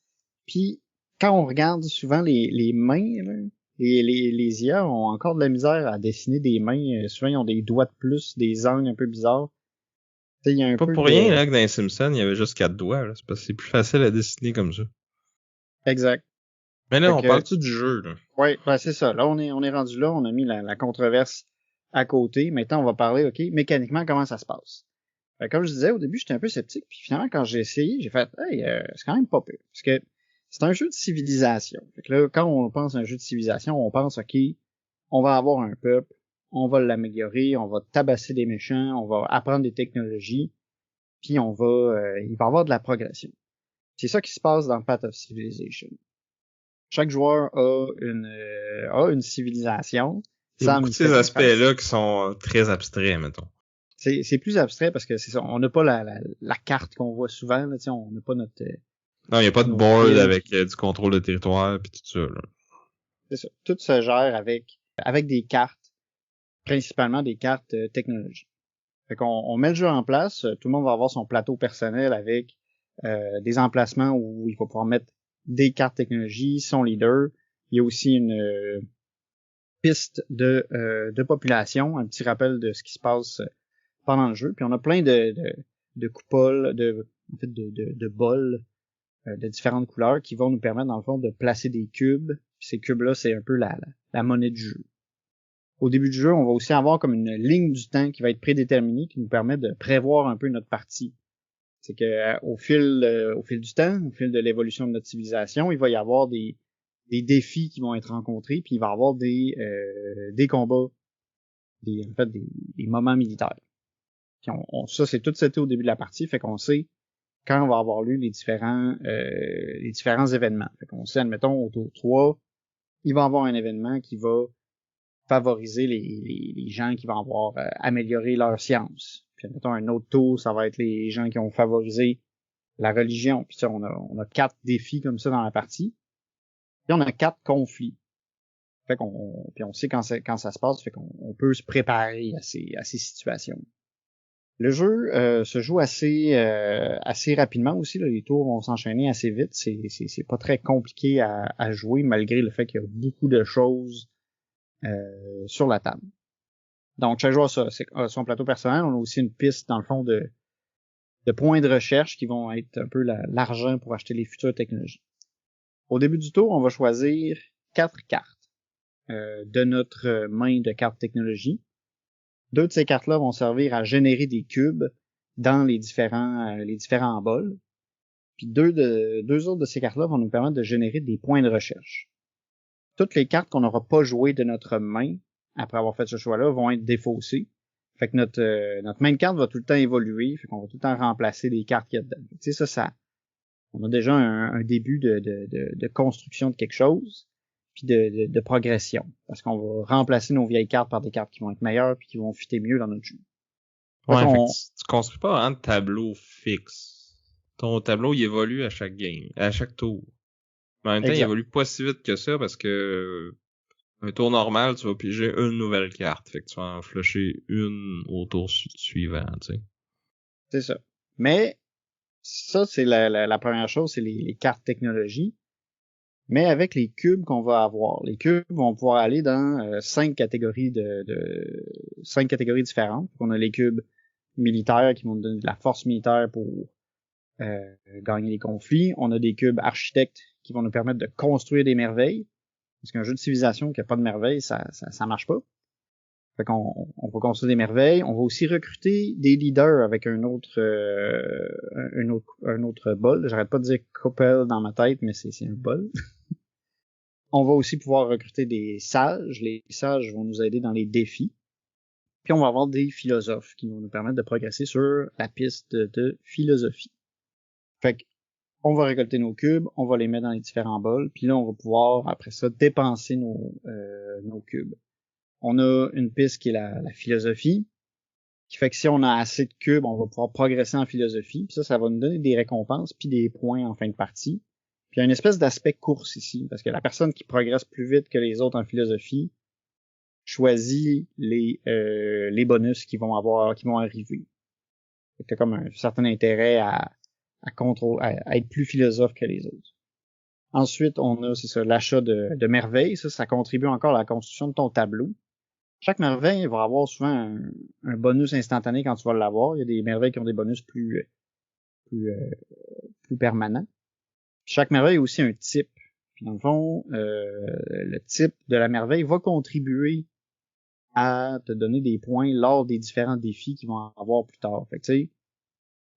Puis, quand on regarde souvent les mains, là, les IA ont encore de la misère à dessiner des mains. Souvent, ils ont des doigts de plus, des angles un peu bizarres. Tu sais, il y a un Pas peu pour rien, de... là, que dans les Simpsons, il y avait juste 4 doigts, là. C'est parce que c'est plus facile à dessiner comme ça. Exact. Mais là, Fait on que, parle-tu du jeu, là? ouais, ben c'est ça. Là, on est rendu là. On a mis la controverse à côté. Maintenant, on va parler, OK, mécaniquement, comment ça se passe. Comme je disais, au début, j'étais un peu sceptique. Puis finalement, quand j'ai essayé, j'ai fait, hey, c'est quand même pas pire. Parce que c'est un jeu de civilisation. Fait que là, quand on pense à un jeu de civilisation, on pense, OK, on va avoir un peuple, on va l'améliorer, on va tabasser des méchants, on va apprendre des technologies, puis il va y avoir de la progression. C'est ça qui se passe dans Path of Civilization. Chaque joueur a une civilisation. Il y a Sam, beaucoup il de ces fait aspects-là qui sont très abstraits, mettons. c'est plus abstrait parce que c'est ça, on n'a pas la carte qu'on voit souvent, là, on n'a pas Non, il n'y a pas de nos board villes. avec du contrôle de territoire puis tout ça, là. C'est ça. Tout se gère avec des cartes, principalement des cartes technologiques. Fait qu'on on met le jeu en place, tout le monde va avoir son plateau personnel avec des emplacements où il va pouvoir mettre des cartes technologie, son leader. Il y a aussi une piste de population, un petit rappel de ce qui se passe pendant le jeu. Puis on a plein de coupoles, en fait de bols de différentes couleurs qui vont nous permettre, dans le fond, de placer des cubes. Puis ces cubes-là, c'est un peu la monnaie du jeu. Au début du jeu, on va aussi avoir comme une ligne du temps qui va être prédéterminée, qui nous permet de prévoir un peu notre partie. C'est que au fil du temps, au fil de l'évolution de notre civilisation, il va y avoir des défis qui vont être rencontrés, puis il va y avoir des combats, en fait des moments militaires. Puis ça, c'est tout c'était au début de la partie, fait qu'on sait quand on va avoir lu les différents événements. Fait qu'on sait, admettons, au tour 3, il va y avoir un événement qui va favoriser les gens qui vont avoir amélioré leur science. Puis admettons, un autre tour, ça va être les gens qui ont favorisé la religion. Puis ça, on a 4 défis comme ça dans la partie. Puis on a 4 conflits. Puis on sait quand ça se passe, fait qu'on peut se préparer à ces situations. Le jeu se joue assez rapidement aussi. Là. Les tours vont s'enchaîner assez vite. C'est pas très compliqué à jouer, malgré le fait qu'il y a beaucoup de choses sur la table. Donc, chaque joueur a son plateau personnel. On a aussi une piste, dans le fond, de points de recherche qui vont être un peu l'argent pour acheter les futures technologies. Au début du tour, on va choisir 4 cartes de notre main de cartes technologie. 2 de ces cartes-là vont servir à générer des cubes dans les différents bols. Puis deux autres de ces cartes-là vont nous permettre de générer des points de recherche. Toutes les cartes qu'on n'aura pas jouées de notre main, après avoir fait ce choix-là, vont être défaussées. Fait que notre main de carte va tout le temps évoluer, fait qu'on va tout le temps remplacer les cartes qu'il y a dedans. Tu sais, ça, on a déjà un début de construction de quelque chose, puis de progression. Parce qu'on va remplacer nos vieilles cartes par des cartes qui vont être meilleures puis qui vont fitter mieux dans notre jeu. Ouais, fait que tu construis pas un tableau fixe. Ton tableau, il évolue à chaque game, à chaque tour. Mais en même temps, il évolue pas si vite que ça parce que un tour normal, tu vas piger une nouvelle carte. Fait que tu vas en flusher une au tour suivant, tu sais. C'est ça. Mais ça, c'est la première chose, c'est les cartes technologie. Mais avec les cubes qu'on va avoir, les cubes vont pouvoir aller dans 5 catégories 5 catégories différentes. On a les cubes militaires qui vont nous donner de la force militaire pour gagner les conflits. On a des cubes architectes qui vont nous permettre de construire des merveilles. Parce qu'un jeu de civilisation qui n'a pas de merveilles, ça marche pas. Fait qu'on va construire des merveilles. On va aussi recruter des leaders avec un autre bol. J'arrête pas de dire couple dans ma tête, mais c'est un bol. On va aussi pouvoir recruter des sages. Les sages vont nous aider dans les défis. Puis on va avoir des philosophes qui vont nous permettre de progresser sur la piste de philosophie. Fait qu'on va récolter nos cubes, on va les mettre dans les différents bols, puis là on va pouvoir après ça dépenser nos cubes. On a une piste qui est la philosophie, qui fait que si on a assez de cubes, on va pouvoir progresser en philosophie, puis ça va nous donner des récompenses puis des points en fin de partie. Puis il y a une espèce d'aspect course ici, parce que la personne qui progresse plus vite que les autres en philosophie choisit les bonus qui vont arriver. T'as comme un certain intérêt à être plus philosophe que les autres. Ensuite, on a, c'est ça, l'achat de merveilles. Ça contribue encore à la construction de ton tableau. Chaque merveille va avoir souvent un bonus instantané quand tu vas l'avoir. Il y a des merveilles qui ont des bonus plus, plus permanents. Chaque merveille a aussi un type. Puis dans le fond, le type de la merveille va contribuer à te donner des points lors des différents défis qu'ils vont avoir plus tard. Fait que tu sais,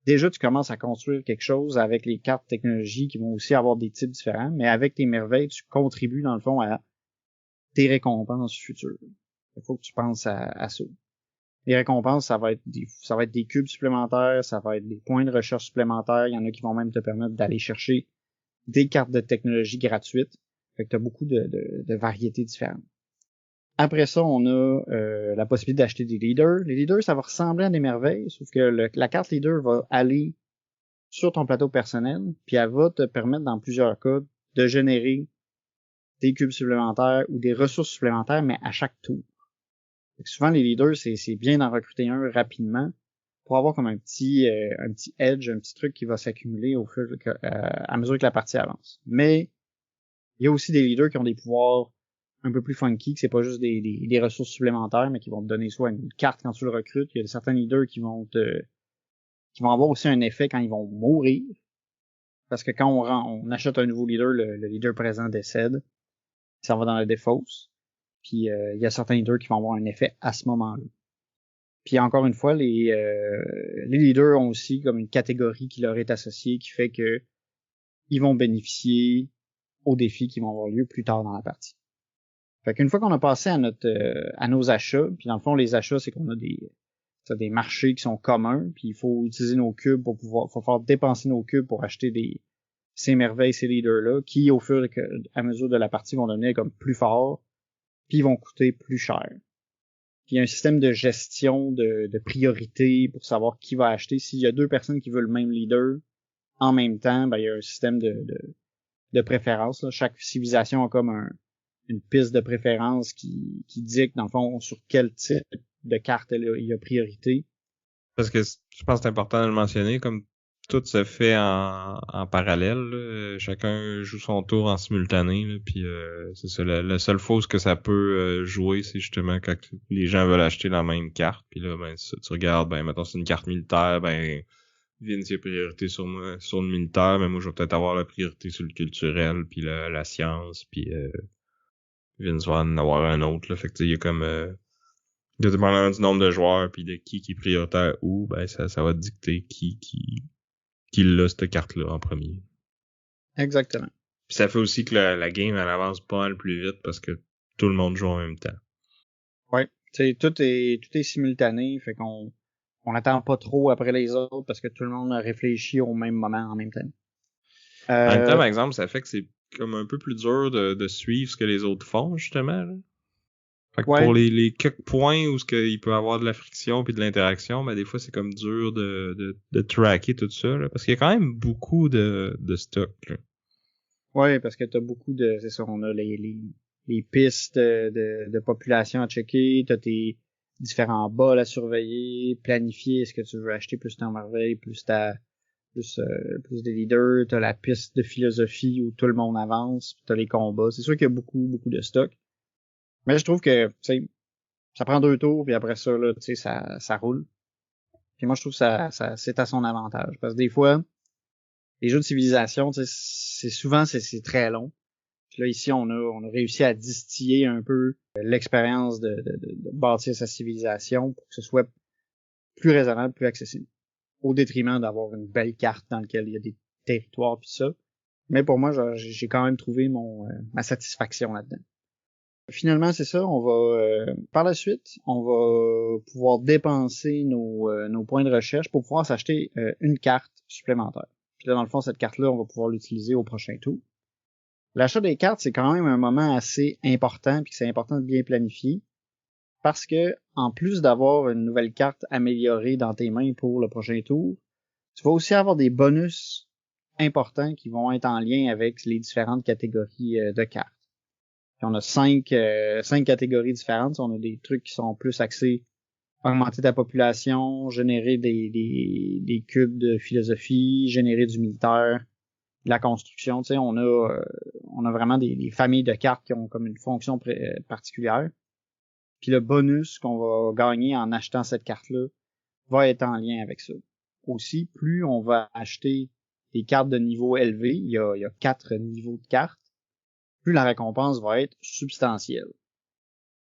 déjà tu commences à construire quelque chose avec les cartes technologie qui vont aussi avoir des types différents, mais avec tes merveilles, tu contribues dans le fond à tes récompenses futures. Il faut que tu penses à ça. Les récompenses, ça va être des cubes supplémentaires, ça va être des points de recherche supplémentaires, il y en a qui vont même te permettre d'aller chercher des cartes de technologie gratuites. Fait que tu as beaucoup de variétés différentes. Après ça, on a la possibilité d'acheter des leaders. Les leaders, ça va ressembler à des merveilles, sauf que la carte leader va aller sur ton plateau personnel, puis elle va te permettre dans plusieurs cas de générer des cubes supplémentaires ou des ressources supplémentaires, mais à chaque tour. Fait que souvent, les leaders, c'est bien d'en recruter un rapidement pour avoir comme un petit edge, un petit truc qui va s'accumuler à mesure que la partie avance. Mais il y a aussi des leaders qui ont des pouvoirs un peu plus funky, que c'est pas juste des ressources supplémentaires, mais qui vont te donner soit une carte quand tu le recrutes. Il y a certains leaders qui vont avoir aussi un effet quand ils vont mourir. Parce que quand on achète un nouveau leader, le leader présent décède. Ça va dans la défausse. Puis il y a certains leaders qui vont avoir un effet à ce moment-là. Puis encore une fois, les leaders ont aussi comme une catégorie qui leur est associée qui fait que ils vont bénéficier aux défis qui vont avoir lieu plus tard dans la partie. Fait qu'une fois qu'on a passé à nos achats, puis dans le fond, les achats, c'est qu'on a des marchés qui sont communs, puis il faut utiliser nos cubes faut faire dépenser nos cubes pour acheter ces merveilles, ces leaders-là, qui, au fur et à mesure de la partie, vont devenir comme plus forts, puis ils vont coûter plus cher. Puis il y a un système de gestion de priorité pour savoir qui va acheter. S'il y a deux personnes qui veulent le même leader en même temps, ben il y a un système de préférence, là. Chaque civilisation a comme une piste de préférence qui dicte, dans le fond, sur quel type de carte il y a priorité. Parce que je pense que c'est important de le mentionner, comme tout se fait en parallèle, là. Chacun joue son tour en simultané, là, puis c'est ça, la seule fois où ce que ça peut jouer, c'est justement quand les gens veulent acheter la même carte, puis là, ben tu regardes, ben mettons c'est une carte militaire, ben Vince a priorité sur moi, sur le militaire, mais moi je vais peut-être avoir la priorité sur le culturel, puis la science, puis Vince va en avoir un autre, là. Fait que tu sais, il y a comme dépendamment du nombre de joueurs puis de qui est prioritaire où, ben ça va dicter qui l'a cette carte-là en premier. Exactement. Puis ça fait aussi que la game elle avance pas mal plus vite parce que tout le monde joue en même temps. Ouais, tu sais, tout est simultané, fait qu'on n'attend pas trop après les autres parce que tout le monde réfléchit au même moment en même temps. En même temps, par exemple, ça fait que c'est comme un peu plus dur de suivre ce que les autres font, justement, là. Fait que pour les quelques points où il peut y avoir de la friction puis de l'interaction, ben des fois c'est comme dur de tracker tout ça, là, parce qu'il y a quand même beaucoup de stock, là. Ouais, parce que t'as beaucoup c'est ça, on a les pistes de population à checker, t'as tes différents bols à surveiller, planifier, est-ce que tu veux acheter plus ta merveille, plus des leaders, t'as la piste de philosophie où tout le monde avance, puis t'as les combats. C'est sûr qu'il y a beaucoup de stock. Mais je trouve que, tu sais, ça prend 2 tours, puis après ça, là, tu sais, ça roule. Puis moi, je trouve que ça c'est à son avantage. Parce que des fois, les jeux de civilisation, tu sais, c'est très long. Puis là, ici, on a réussi à distiller un peu l'expérience de bâtir sa civilisation pour que ce soit plus raisonnable, plus accessible. Au détriment d'avoir une belle carte dans laquelle il y a des territoires puis ça. Mais pour moi, j'ai quand même trouvé ma satisfaction là-dedans. Finalement, c'est ça. On va par la suite, on va pouvoir dépenser nos points de recherche pour pouvoir s'acheter une carte supplémentaire. Puis là, dans le fond, cette carte-là, on va pouvoir l'utiliser au prochain tour. L'achat des cartes, c'est quand même un moment assez important, puis que c'est important de bien planifier, parce que en plus d'avoir une nouvelle carte améliorée dans tes mains pour le prochain tour, tu vas aussi avoir des bonus importants qui vont être en lien avec les différentes catégories de cartes. Puis on a cinq catégories différentes. On a des trucs qui sont plus axés augmenter ta population, générer des cubes de philosophie, générer du militaire, de la construction. Tu sais, on a vraiment des familles de cartes qui ont comme une fonction particulière. Puis le bonus qu'on va gagner en achetant cette carte-là va être en lien avec ça. Aussi, plus on va acheter des cartes de niveau élevé, il y a 4 niveaux de cartes, plus la récompense va être substantielle.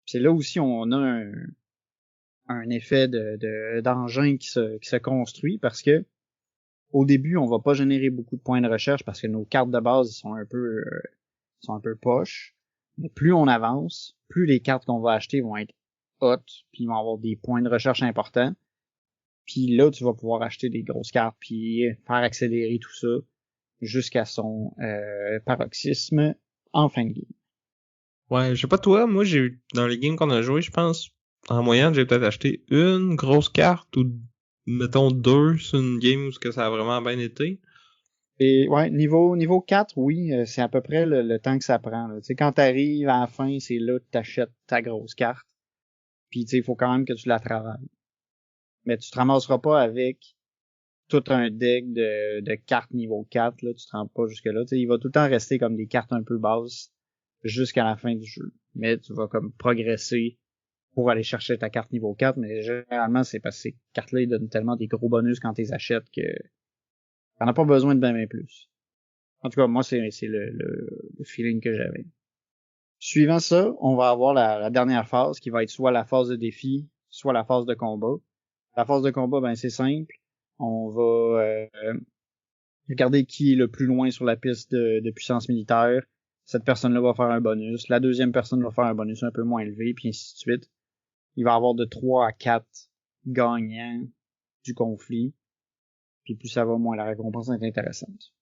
C'est là aussi on a un effet d'engin qui se construit parce que au début, on va pas générer beaucoup de points de recherche parce que nos cartes de base sont un peu poches. Mais plus on avance, plus les cartes qu'on va acheter vont être hautes, puis ils vont avoir des points de recherche importants. Puis là, tu vas pouvoir acheter des grosses cartes, puis faire accélérer tout ça jusqu'à son paroxysme en fin de game. Ouais, je sais pas toi, moi dans les games qu'on a joué, je pense en moyenne j'ai peut-être acheté une grosse carte ou mettons 2 sur une game où que ça a vraiment bien été. Et ouais, niveau 4, oui, c'est à peu près le temps que ça prend. Tu sais, quand t'arrives à la fin, c'est là que t'achètes ta grosse carte. Puis tu sais, il faut quand même que tu la travailles. Mais tu te ramasseras pas avec tout un deck de cartes niveau 4, là, tu te rends pas jusque-là. Tu sais, il va tout le temps rester comme des cartes un peu basses jusqu'à la fin du jeu. Mais tu vas comme progresser pour aller chercher ta carte niveau 4, mais généralement, c'est parce que ces cartes-là, ils donnent tellement des gros bonus quand tu les achètes que t'en as pas besoin de bien plus. En tout cas, moi, c'est le feeling que j'avais. Suivant ça, on va avoir la dernière phase qui va être soit la phase de défi, soit la phase de combat. La phase de combat, ben c'est simple. On va regarder qui est le plus loin sur la piste de puissance militaire. Cette personne-là va faire un bonus. La deuxième personne va faire un bonus un peu moins élevé, puis ainsi de suite. Il va y avoir de 3 à 4 gagnants du conflit. Puis plus ça va, moins la récompense est intéressante.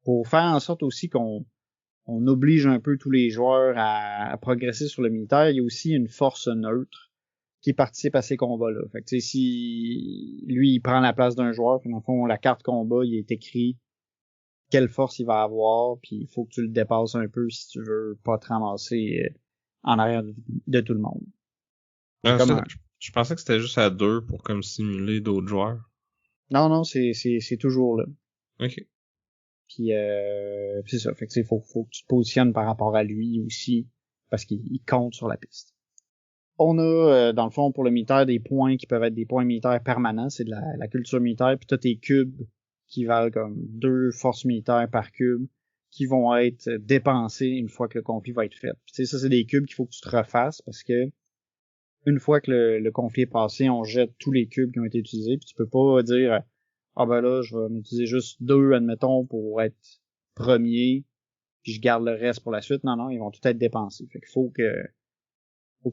Pour faire en sorte aussi qu'on oblige un peu tous les joueurs à progresser sur le militaire, il y a aussi une force neutre qui participe à ces combats-là. Fait que tu sais, si lui il prend la place d'un joueur, puis dans le fond, la carte combat, il est écrit quelle force il va avoir, puis il faut que tu le dépasses un peu si tu veux pas te ramasser en arrière de tout le monde. Ah, ça, je pensais que c'était juste à 2 pour comme simuler d'autres joueurs. Non, c'est toujours là. Ok. Puis c'est ça. Fait que il faut que tu te positionnes par rapport à lui aussi, parce qu'il compte sur la piste. On a, dans le fond, pour le militaire, des points qui peuvent être des points militaires permanents. C'est de la culture militaire. Puis t'as tes cubes qui valent comme 2 forces militaires par cube qui vont être dépensés une fois que le conflit va être fait. Puis tu sais, ça, c'est des cubes qu'il faut que tu te refasses parce que une fois que le conflit est passé, on jette tous les cubes qui ont été utilisés. Puis tu peux pas dire ah ben là, je vais en utiliser juste 2, admettons, pour être premier, puis je garde le reste pour la suite. Non, ils vont tout être dépensés. Fait qu'il faut que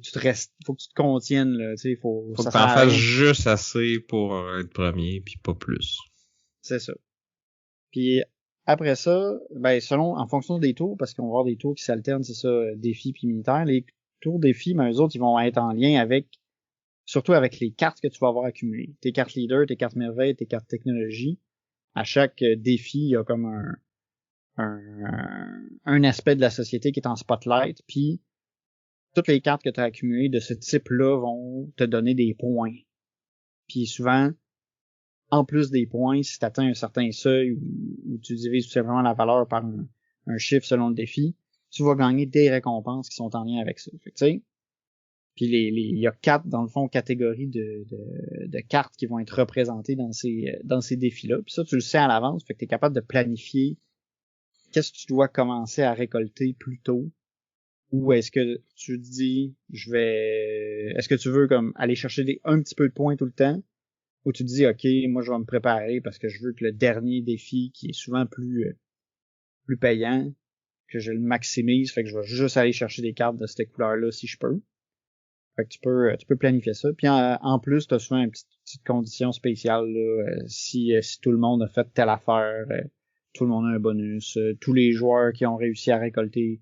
tu te contiennes, là, tu sais, faut que t'en fasses juste assez pour être premier, puis pas plus. C'est ça. Puis après ça, ben en fonction des tours, parce qu'on va avoir des tours qui s'alternent, c'est ça, défi puis militaire. Les tours défi, ben eux autres, ils vont être en lien surtout avec les cartes que tu vas avoir accumulées. Tes cartes leader, tes cartes merveille, tes cartes technologie. À chaque défi, il y a comme un aspect de la société qui est en spotlight, puis toutes les cartes que tu as accumulées de ce type-là vont te donner des points. Puis souvent, en plus des points, si tu atteins un certain seuil où tu divises tout simplement la valeur par un chiffre selon le défi, tu vas gagner des récompenses qui sont en lien avec ça. Fait que, tu sais, puis il y a 4, dans le fond, catégories de cartes qui vont être représentées dans ces défis-là. Puis ça, tu le sais à l'avance, fait que tu es capable de planifier qu'est-ce que tu dois commencer à récolter plus tôt. Ou est-ce que tu te dis, est-ce que tu veux comme aller chercher un petit peu de points tout le temps? Ou tu te dis, OK, moi je vais me préparer parce que je veux que le dernier défi, qui est souvent plus payant, que je le maximise, fait que je vais juste aller chercher des cartes de cette couleur-là si je peux. Fait que tu peux planifier ça. Puis en plus, tu as souvent une petite condition spéciale là, si tout le monde a fait telle affaire, tout le monde a un bonus. Tous les joueurs qui ont réussi à récolter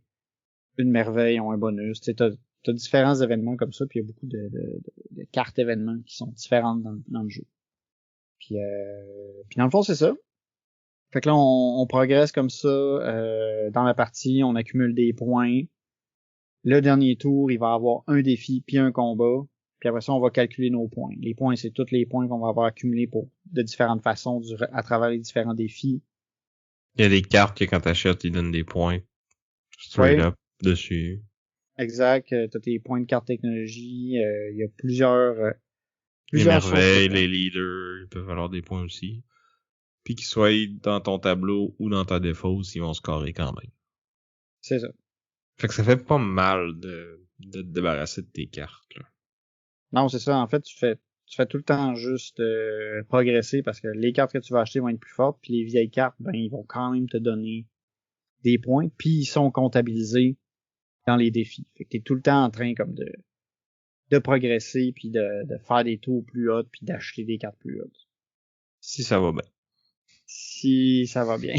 une merveille ont un bonus. Tu sais, t'as différents événements comme ça, puis il y a beaucoup de cartes événements qui sont différentes dans le jeu. Puis dans le fond, c'est ça. Fait que là, on progresse comme ça dans la partie, on accumule des points. Le dernier tour, il va avoir un défi puis un combat. Puis après ça, on va calculer nos points. Les points, c'est tous les points qu'on va avoir accumulés de différentes façons à travers les différents défis. Il y a des cartes que quand t'achètes, ils donnent des points straight up dessus. Exact. T'as tes points de carte technologie. Il y a plusieurs les merveilles, les leaders, ils peuvent avoir des points aussi. Puis qu'ils soient dans ton tableau ou dans ta défausse, ils vont scorer quand même. C'est ça. Fait que ça fait pas mal de te débarrasser de tes cartes, là. Non, c'est ça. En fait, tu fais tout le temps juste progresser parce que les cartes que tu vas acheter vont être plus fortes, puis les vieilles cartes, ben ils vont quand même te donner des points, puis ils sont comptabilisés dans les défis. Fait que t'es tout le temps en train comme de progresser, puis de faire des tours plus hauts, puis d'acheter des cartes plus hautes. Si ça va bien. Si ça va bien.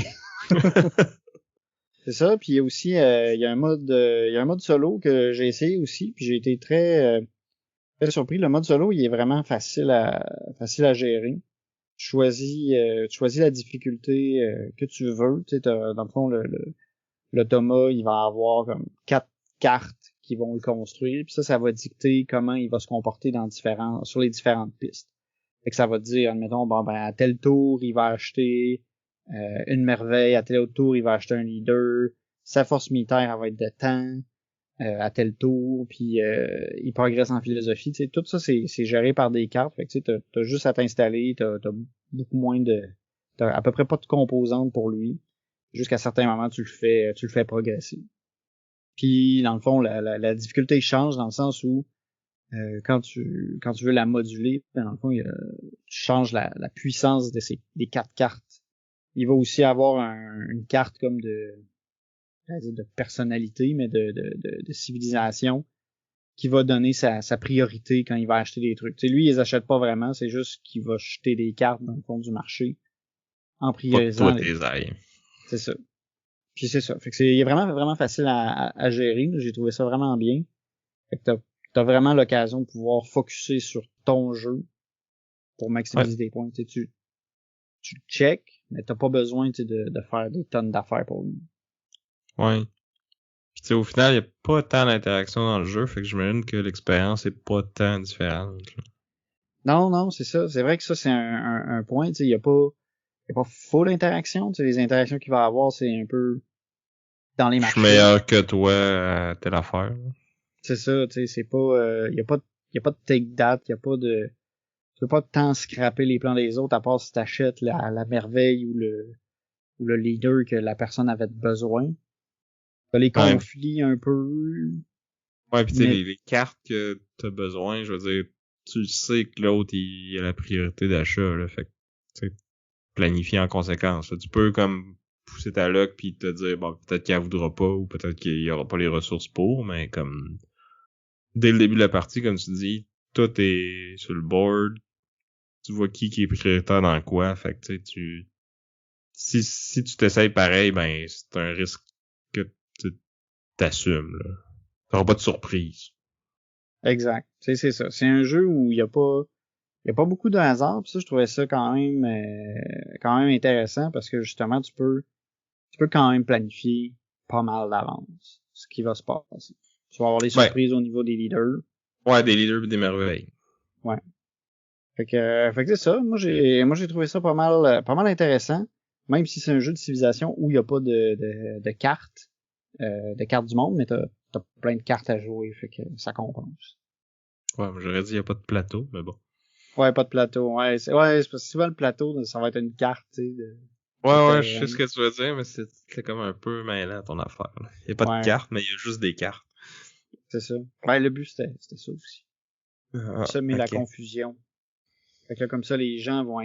C'est ça, puis il y a aussi il y a un mode solo que j'ai essayé aussi, puis j'ai été très surpris. Le mode solo, il est vraiment facile à gérer. Tu choisis la difficulté que tu veux. Tu sais, dans le fond, l'automa, il va avoir comme 4 cartes qui vont le construire. Puis ça va dicter comment il va se comporter sur les différentes pistes. Fait que ça va te dire, admettons, bon, ben, à tel tour, il va acheter une merveille, à tel autre tour, il va acheter un leader. Sa force militaire, elle va être de temps. À tel tour, puis il progresse en philosophie. Tu sais, tout ça, c'est géré par des cartes. Fait que tu sais, t'as juste à t'installer, t'as beaucoup moins t'as à peu près pas de composantes pour lui. Jusqu'à certains moments, tu le fais progresser. Puis, dans le fond, la difficulté change dans le sens où quand tu veux la moduler, dans le fond, tu changes la puissance des 4 cartes. Il va aussi avoir une carte comme de personnalité, mais de civilisation, qui va donner sa priorité quand il va acheter des trucs. Tu sais, lui, il les achète pas vraiment, c'est juste qu'il va jeter des cartes dans le fond du marché en priorisant. Pas toi tes ailes. C'est ça. Puis c'est ça. Fait que il est vraiment, vraiment facile à gérer. J'ai trouvé ça vraiment bien. Fait que t'as vraiment l'occasion de pouvoir focusser sur ton jeu pour maximiser des points. Tu check, mais t'as pas besoin de faire des tonnes d'affaires pour lui. Ouais. Puis tu sais, au final, il y a pas tant d'interaction dans le jeu, fait que j'imagine que l'expérience est pas tant différente, là. Non, c'est ça. C'est vrai que ça, c'est un point. Il y a pas full interaction. Les interactions qu'il va avoir, c'est un peu dans les marchés. Je suis meilleur que toi à telle affaire, là. C'est ça, c'est pas, y a pas de take that, y a pas de, tu peux pas tant scraper les plans des autres à part si t'achètes la merveille ou le leader que la personne avait besoin. T'as les conflits un peu. Ouais, pis tu sais, les cartes que t'as besoin, je veux dire, tu sais que l'autre, il a la priorité d'achat, là. Fait que, tu sais, planifier en conséquence, là. Tu peux, comme, pousser ta luck pis te dire, bon, peut-être qu'elle voudra pas, ou peut-être qu'il y aura pas les ressources pour, mais comme, dès le début de la partie, comme tu dis, tout est sur le board. Tu vois qui est prioritaire dans quoi, fait que, tu sais, si tu t'essayes pareil, ben, c'est un risque que tu t'assumes, là. T'auras pas de surprise. Exact. C'est ça. C'est un jeu où il y a pas beaucoup de hasard, pis ça, je trouvais ça quand même intéressant parce que justement, tu peux quand même planifier pas mal d'avance ce qui va se passer. Tu vas avoir des surprises au niveau des leaders. Ouais, des leaders et des merveilles. Ouais. Fait que c'est ça. Moi, j'ai trouvé ça pas mal intéressant. Même si c'est un jeu de civilisation où il y a pas de cartes, du monde, mais t'as plein de cartes à jouer, fait que ça compense. Ouais, j'aurais dit il y a pas de plateau, mais bon. Ouais, pas de plateau. Ouais, c'est parce que souvent le plateau, ça va être une carte, tu sais, Ouais, je sais ce que tu veux dire, mais c'est comme un peu mêlant ton affaire, là. Il y a pas de cartes, mais il y a juste des cartes. C'est ça. Ouais, le but, c'était ça aussi. Semer la confusion. Fait que là, comme ça, les gens vont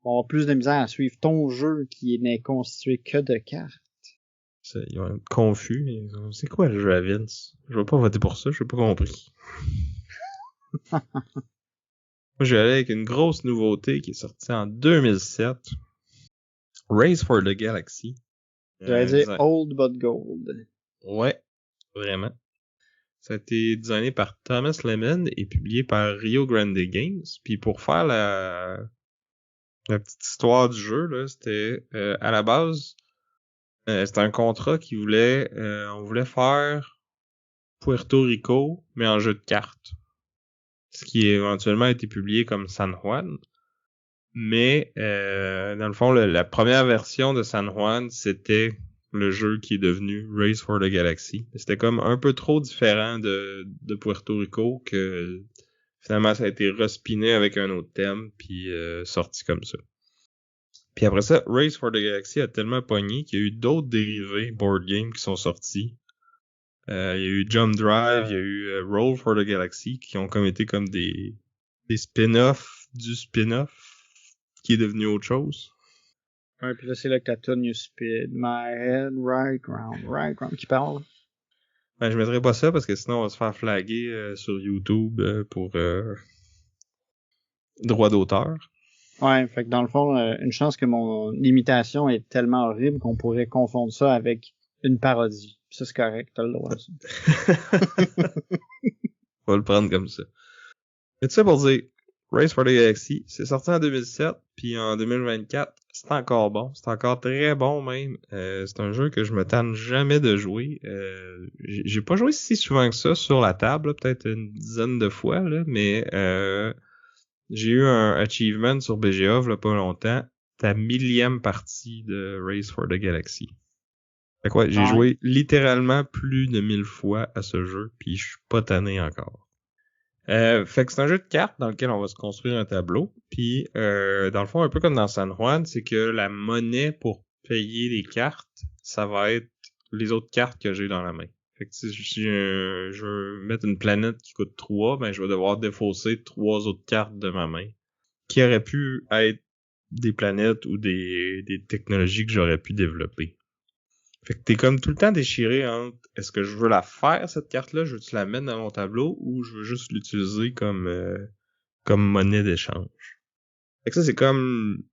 avoir plus de misère à suivre ton jeu qui n'est constitué que de cartes. Ils vont être confus. C'est quoi le jeu à Vince? Je vais pas voter pour ça, j'ai pas compris. Moi, je vais aller avec une grosse nouveauté qui est sortie en 2007. Race for the Galaxy. J'allais dire Old but Gold. Ouais, vraiment. Ça a été designé par Thomas Lemon et publié par Rio Grande Games. Puis pour faire la petite histoire du jeu, là, c'était à la base, c'était un contrat qui voulait, on voulait faire Puerto Rico, mais en jeu de cartes. ce qui éventuellement a été publié comme San Juan. Mais dans le fond, la première version de San Juan, c'était le jeu qui est devenu Race for the Galaxy. C'était comme un peu trop différent de Puerto Rico que finalement ça a été respiné avec un autre thème puis sorti comme ça. Puis après ça, Race for the Galaxy a tellement pogné qu'il y a eu d'autres dérivés board games qui sont sortis. Il y a eu Jump Drive, il y a eu Roll for the Galaxy qui ont comme été comme des spin-offs du spin-off qui est devenu autre chose. Ouais, puis là, c'est là que ta tune You Spin My Head Right Round qui parle. Ben, je mettrai pas ça parce que sinon on va se faire flaguer sur YouTube pour droit d'auteur. Ouais, fait que dans le fond, une chance que mon imitation est tellement horrible qu'on pourrait confondre ça avec une parodie. Ça, c'est correct, t'as le droit. On va le prendre comme ça. Mais tout ça pour dire, Race for the Galaxy, c'est sorti en 2007, puis en 2024, c'est encore bon. C'est encore très bon même. C'est un jeu que je me tanne jamais de jouer. J'ai pas joué si souvent que ça sur la table, là, peut-être une dizaine de fois, là, mais j'ai eu un achievement sur BGA, il y a pas longtemps, ta 1000e partie de Race for the Galaxy. Fait quoi, j'ai joué littéralement plus de 1000 fois à ce jeu, puis je suis pas tanné encore. Fait que c'est un jeu de cartes dans lequel on va se construire un tableau, puis dans le fond, un peu comme dans San Juan, c'est que la monnaie pour payer les cartes, ça va être les autres cartes que j'ai dans la main. Fait que si je veux mettre une planète qui coûte 3, ben je vais devoir défausser 3 autres cartes de ma main, qui auraient pu être des planètes ou des technologies que j'aurais pu développer. Fait que t'es comme tout le temps déchiré entre est-ce que je veux la faire cette carte-là, je veux-tu la mettre dans mon tableau ou je veux juste l'utiliser comme monnaie d'échange. Fait que ça c'est comme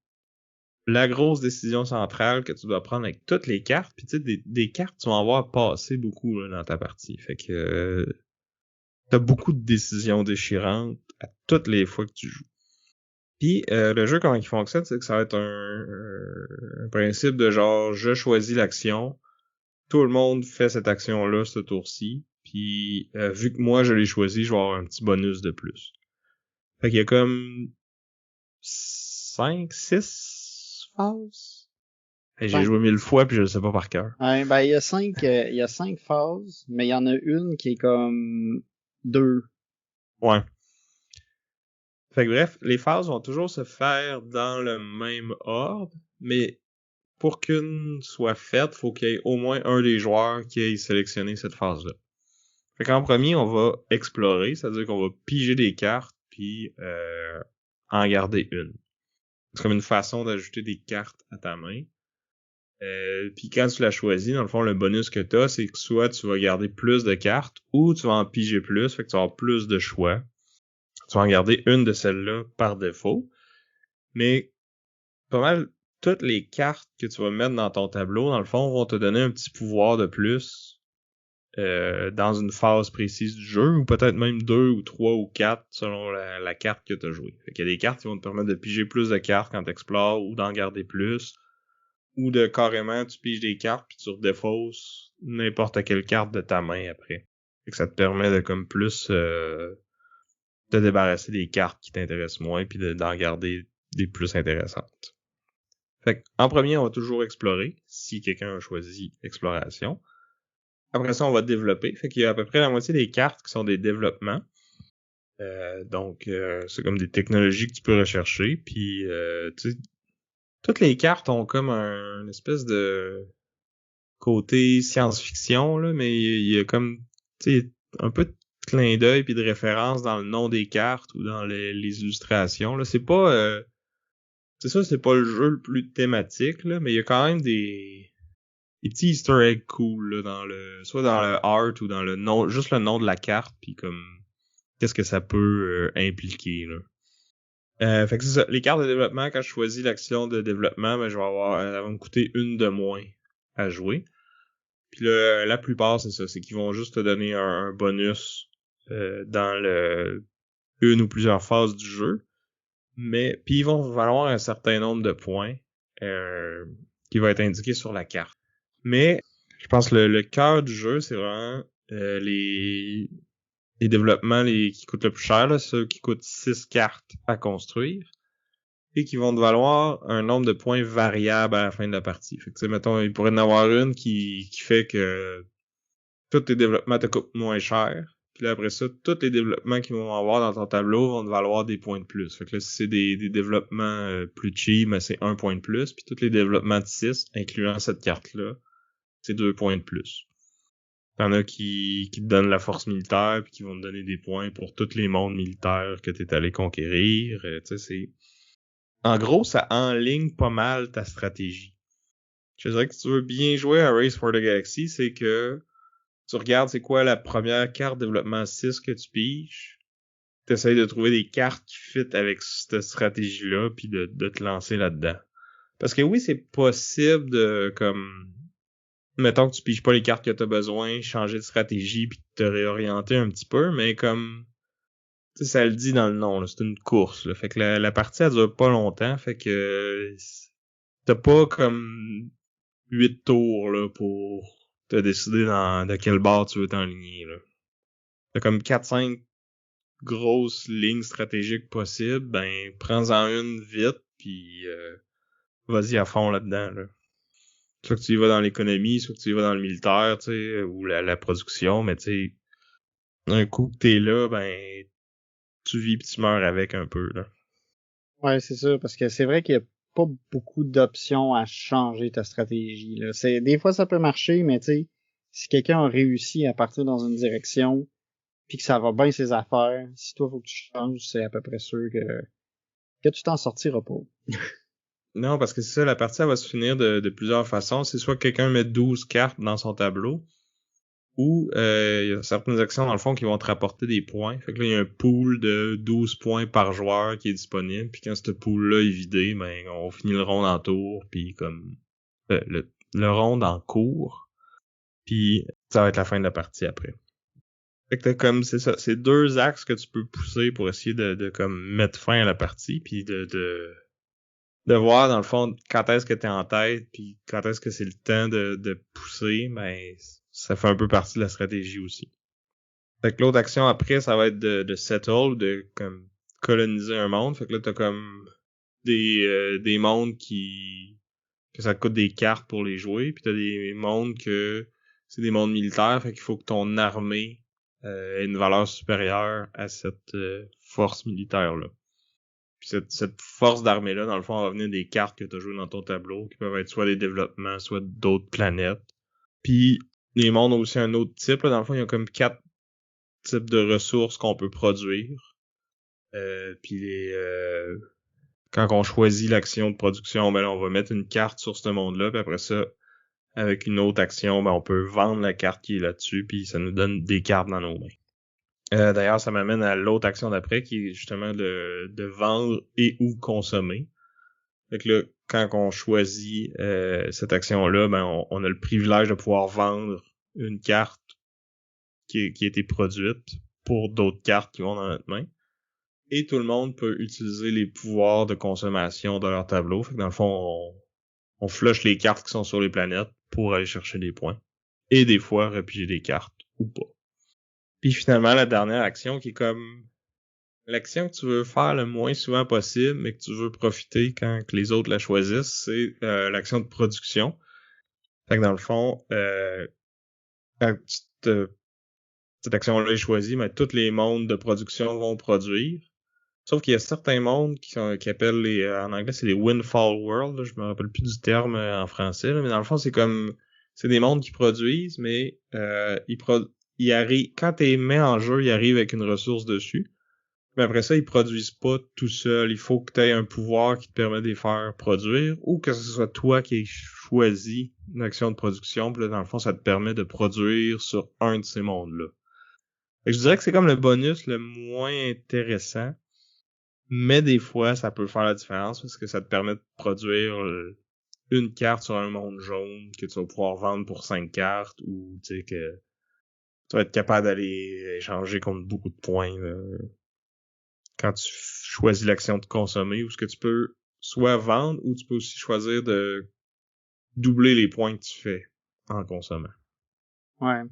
la grosse décision centrale que tu dois prendre avec toutes les cartes. Puis tu sais des cartes tu vas en voir passer beaucoup là, dans ta partie. Fait que t'as beaucoup de décisions déchirantes à toutes les fois que tu joues. Puis le jeu, comment il fonctionne, c'est que ça va être un principe de genre, je choisis l'action, tout le monde fait cette action-là ce tour-ci, puis vu que moi je l'ai choisi, je vais avoir un petit bonus de plus. Fait qu'il y a comme 5, 6 phases. Hey, j'ai joué 1000 fois puis je le sais pas par cœur. Ouais, ben il y a 5 phases, mais il y en a une qui est comme 2. Ouais. Fait que bref, les phases vont toujours se faire dans le même ordre, mais pour qu'une soit faite, faut qu'il y ait au moins un des joueurs qui ait sélectionné cette phase-là. Fait qu'en premier, on va explorer, c'est-à-dire qu'on va piger des cartes puis en garder une. C'est comme une façon d'ajouter des cartes à ta main. Puis quand tu l'as choisi, dans le fond, le bonus que t'as, c'est que soit tu vas garder plus de cartes ou tu vas en piger plus, fait que tu vas avoir plus de choix. Tu vas en garder une de celles-là par défaut. Mais pas mal toutes les cartes que tu vas mettre dans ton tableau, dans le fond, vont te donner un petit pouvoir de plus dans une phase précise du jeu, ou peut-être même 2 ou 3 ou 4 selon la carte que tu as jouée. Fait qu'il y a des cartes qui vont te permettre de piger plus de cartes quand tu explores ou d'en garder plus, ou de carrément tu piges des cartes puis tu redéfausses n'importe quelle carte de ta main après. Fait que ça te permet de comme plus te débarrasser des cartes qui t'intéressent moins puis d'en garder des plus intéressantes. Fait en premier, on va toujours explorer, si quelqu'un a choisi exploration. Après ça, on va développer. Fait qu'il y a à peu près la moitié des cartes qui sont des développements. Donc, c'est comme des technologies que tu peux rechercher. Puis, tu sais, toutes les cartes ont comme une espèce de côté science-fiction, là, mais il y a comme, tu sais, un peu de clin d'œil puis de référence dans le nom des cartes ou dans les illustrations. Là, c'est pas... c'est ça, c'est pas le jeu le plus thématique, là, mais il y a quand même des petits easter eggs cool, là, soit dans le art ou dans le nom, juste le nom de la carte, puis comme, qu'est-ce que ça peut impliquer, là. Fait que c'est ça. Les cartes de développement, quand je choisis l'action de développement, ben, elle va me coûter une de moins à jouer. Puis la plupart, c'est ça, c'est qu'ils vont juste te donner un bonus dans une ou plusieurs phases du jeu. Mais puis ils vont valoir un certain nombre de points qui va être indiqué sur la carte. Mais je pense que le cœur du jeu, c'est vraiment les les développements qui coûtent le plus cher, là, ceux qui coûtent 6 cartes à construire, et qui vont te valoir un nombre de points variable à la fin de la partie. Fait que, tu sais, mettons, il pourrait y en avoir une qui fait que tous tes développements te coûtent moins cher. Puis là, après ça, tous les développements qu'ils vont avoir dans ton tableau vont te valoir des points de plus. Fait que là, si c'est des développements plus cheap, ben c'est 1 point de plus. Puis tous les développements de 6, incluant cette carte-là, c'est 2 points de plus. T'en as qui te donnent la force militaire, puis qui vont te donner des points pour tous les mondes militaires que t'es allé conquérir. Tu sais, c'est... En gros, ça enligne pas mal ta stratégie. Je dirais que si tu veux bien jouer à Race for the Galaxy, c'est que tu regardes c'est quoi la première carte développement 6 que tu piges, t'essayes de trouver des cartes qui fit avec cette stratégie-là, puis de te lancer là-dedans. Parce que oui, c'est possible de, comme, mettons que tu piges pas les cartes que t'as besoin, changer de stratégie, puis te réorienter un petit peu, mais comme, tu sais, ça le dit dans le nom, là, c'est une course, là. Fait que la partie, elle dure pas longtemps, fait que t'as pas comme 8 tours, là, pour te décider de quel bord tu veux t'enligner, là. T'as comme 4-5 grosses lignes stratégiques possibles, ben, prends-en une vite, puis vas-y à fond là-dedans, là. Soit que tu y vas dans l'économie, soit que tu y vas dans le militaire, tu sais, ou la production, mais tu sais, un coup que t'es là, ben, tu vis pis tu meurs avec un peu, là. Ouais, c'est ça, parce que c'est vrai qu'il y a pas beaucoup d'options à changer ta stratégie, là. Des fois, ça peut marcher, mais tu sais, si quelqu'un a réussi à partir dans une direction, puis que ça va bien ses affaires, si toi, faut que tu changes, c'est à peu près sûr que tu t'en sortiras pas. Non, parce que c'est ça, la partie, elle va se finir de plusieurs façons. C'est soit que quelqu'un met 12 cartes dans son tableau, ou il y a certaines actions, dans le fond, qui vont te rapporter des points. Fait que là, il y a un pool de 12 points par joueur qui est disponible. Puis quand ce pool-là est vidé, ben, on finit le round en tour, puis comme le round en cours, puis ça va être la fin de la partie après. Fait que t'as comme, c'est ça, c'est 2 axes que tu peux pousser pour essayer de comme mettre fin à la partie, puis de voir dans le fond quand est-ce que t'es en tête, puis quand est-ce que c'est le temps de pousser, ben ça fait un peu partie de la stratégie aussi. Fait que l'autre action après, ça va être de settle, de comme coloniser un monde. Fait que là, t'as comme des mondes que ça te coûte des cartes pour les jouer, puis t'as des mondes que c'est des mondes militaires, fait qu'il faut que ton armée ait une valeur supérieure à cette force militaire-là. Puis cette force d'armée-là, dans le fond, va venir des cartes que tu as jouées dans ton tableau, qui peuvent être soit des développements, soit d'autres planètes. Puis les mondes ont aussi un autre type. Là. Dans le fond, il y a comme 4 types de ressources qu'on peut produire. Puis quand on choisit l'action de production, ben là, on va mettre une carte sur ce monde-là, puis après ça, avec une autre action, ben on peut vendre la carte qui est là-dessus, puis ça nous donne des cartes dans nos mains. D'ailleurs, ça m'amène à l'autre action d'après, qui est justement de vendre et ou consommer. Fait que là, quand on choisit cette action-là, ben on a le privilège de pouvoir vendre une carte qui a été produite pour d'autres cartes qui vont dans notre main. Et tout le monde peut utiliser les pouvoirs de consommation de leur tableau. Fait que dans le fond, on flush les cartes qui sont sur les planètes pour aller chercher des points. Et des fois, repiger des cartes ou pas. Puis finalement, la dernière action qui est comme l'action que tu veux faire le moins souvent possible, mais que tu veux profiter quand que les autres la choisissent, c'est l'action de production. Fait que dans le fond, quand cette action-là est choisie, mais tous les mondes de production vont produire. Sauf qu'il y a certains mondes qui appellent en anglais, c'est les Windfall World, là, je me rappelle plus du terme en français, là, mais dans le fond, c'est des mondes qui produisent, mais ils arrivent, quand t'es mis en jeu, ils arrivent avec une ressource dessus. Mais après ça, ils produisent pas tout seul. Il faut que tu aies un pouvoir qui te permet de les faire produire, ou que ce soit toi qui aies choisi une action de production. Puis là, dans le fond, ça te permet de produire sur un de ces mondes-là. Fait que je dirais que c'est comme le bonus le moins intéressant. Mais des fois, ça peut faire la différence parce que ça te permet de produire une carte sur un monde jaune que tu vas pouvoir vendre pour 5 cartes, ou tu sais que tu vas être capable d'aller échanger contre beaucoup de points là, quand tu choisis l'action de consommer, ou ce que tu peux soit vendre, ou tu peux aussi choisir de doubler les points que tu fais en consommant. Ouais.